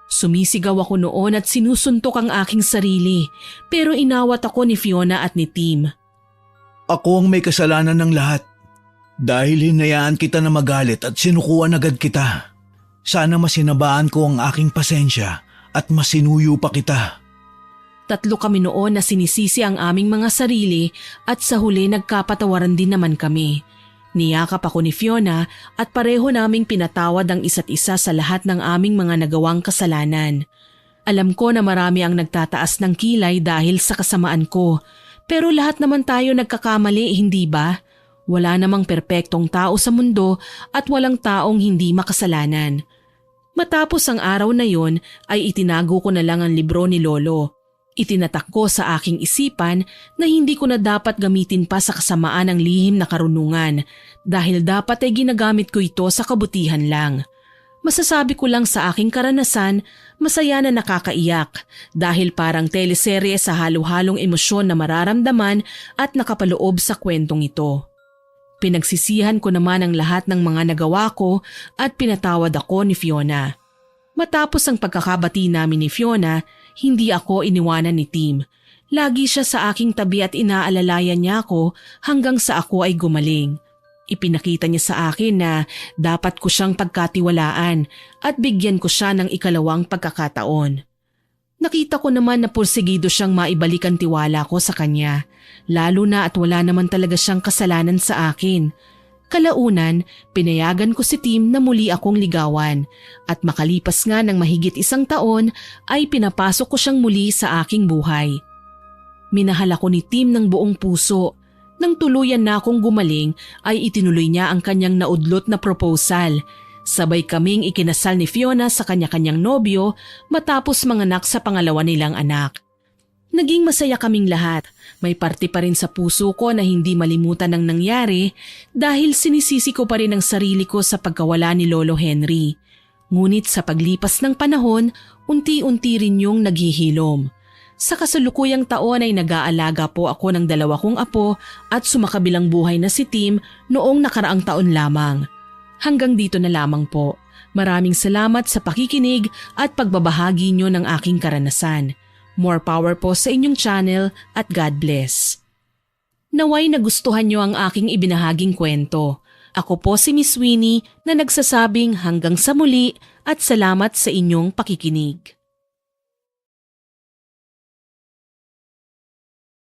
Sumisigaw ako noon at sinusuntok ang aking sarili, pero inawat ako ni Fiona at ni Tim. Ako ang may kasalanan ng lahat. Dahil hinayaan kita na magalit at sinukuan agad kita. Sana masinabaan ko ang aking pasensya at masinuyo pa kita. Tatlo kami noon na sinisisi ang aming mga sarili at sa huli nagkapatawaran din naman kami. Niyakap ako ni Fiona at pareho naming pinatawad ang isa't isa sa lahat ng aming mga nagawang kasalanan. Alam ko na marami ang nagtataas ng kilay dahil sa kasamaan ko, pero lahat naman tayo nagkakamali, hindi ba? Wala namang perpektong tao sa mundo at walang taong hindi makasalanan. Matapos ang araw na yon ay itinago ko na lang ang libro ni Lolo. Itinatak ko sa aking isipan na hindi ko na dapat gamitin pa sa kasamaan ang lihim na karunungan dahil dapat ay ginagamit ko ito sa kabutihan lang. Masasabi ko lang sa aking karanasan, masaya na nakakaiyak dahil parang teleserye sa halo-halong emosyon na mararamdaman at nakapaloob sa kwentong ito. Pinagsisihan ko naman ang lahat ng mga nagawa ko at pinatawad ako ni Fiona. Matapos ang pagkakabati namin ni Fiona, hindi ako iniwanan ni Tim. Lagi siya sa aking tabi at inaalalayan niya ako hanggang sa ako ay gumaling. Ipinakita niya sa akin na dapat ko siyang pagkatiwalaan at bigyan ko siya ng ikalawang pagkakataon. Nakita ko naman na pursigido siyang maibalik ang tiwala ko sa kanya, lalo na at wala naman talaga siyang kasalanan sa akin. Kalaunan, pinayagan ko si Tim na muli akong ligawan at makalipas nga ng mahigit 1 taon ay pinapasok ko siyang muli sa aking buhay. Minahal ako ni Tim ng buong puso. Nang tuluyan na akong gumaling ay itinuloy niya ang kanyang naudlot na proposal. Sabay kaming ikinasal ni Fiona sa kanya-kanyang nobyo matapos manganak sa pangalawa nilang anak. Naging masaya kaming lahat. May parte pa rin sa puso ko na hindi malimutan ang nangyari dahil sinisisi ko pa rin ang sarili ko sa pagkawala ni Lolo Henry. Ngunit sa paglipas ng panahon, unti-unti rin yung naghihilom. Sa kasalukuyang taon ay nag-aalaga po ako ng 2 kong apo at sumakabilang buhay na si Tim noong nakaraang taon lamang. Hanggang dito na lamang po. Maraming salamat sa pakikinig at pagbabahagi nyo ng aking karanasan. More power po sa inyong channel at God bless. Naway nagustuhan nyo ang aking ibinahaging kwento. Ako po si Miss Winnie na nagsasabing hanggang sa muli at salamat sa inyong pakikinig.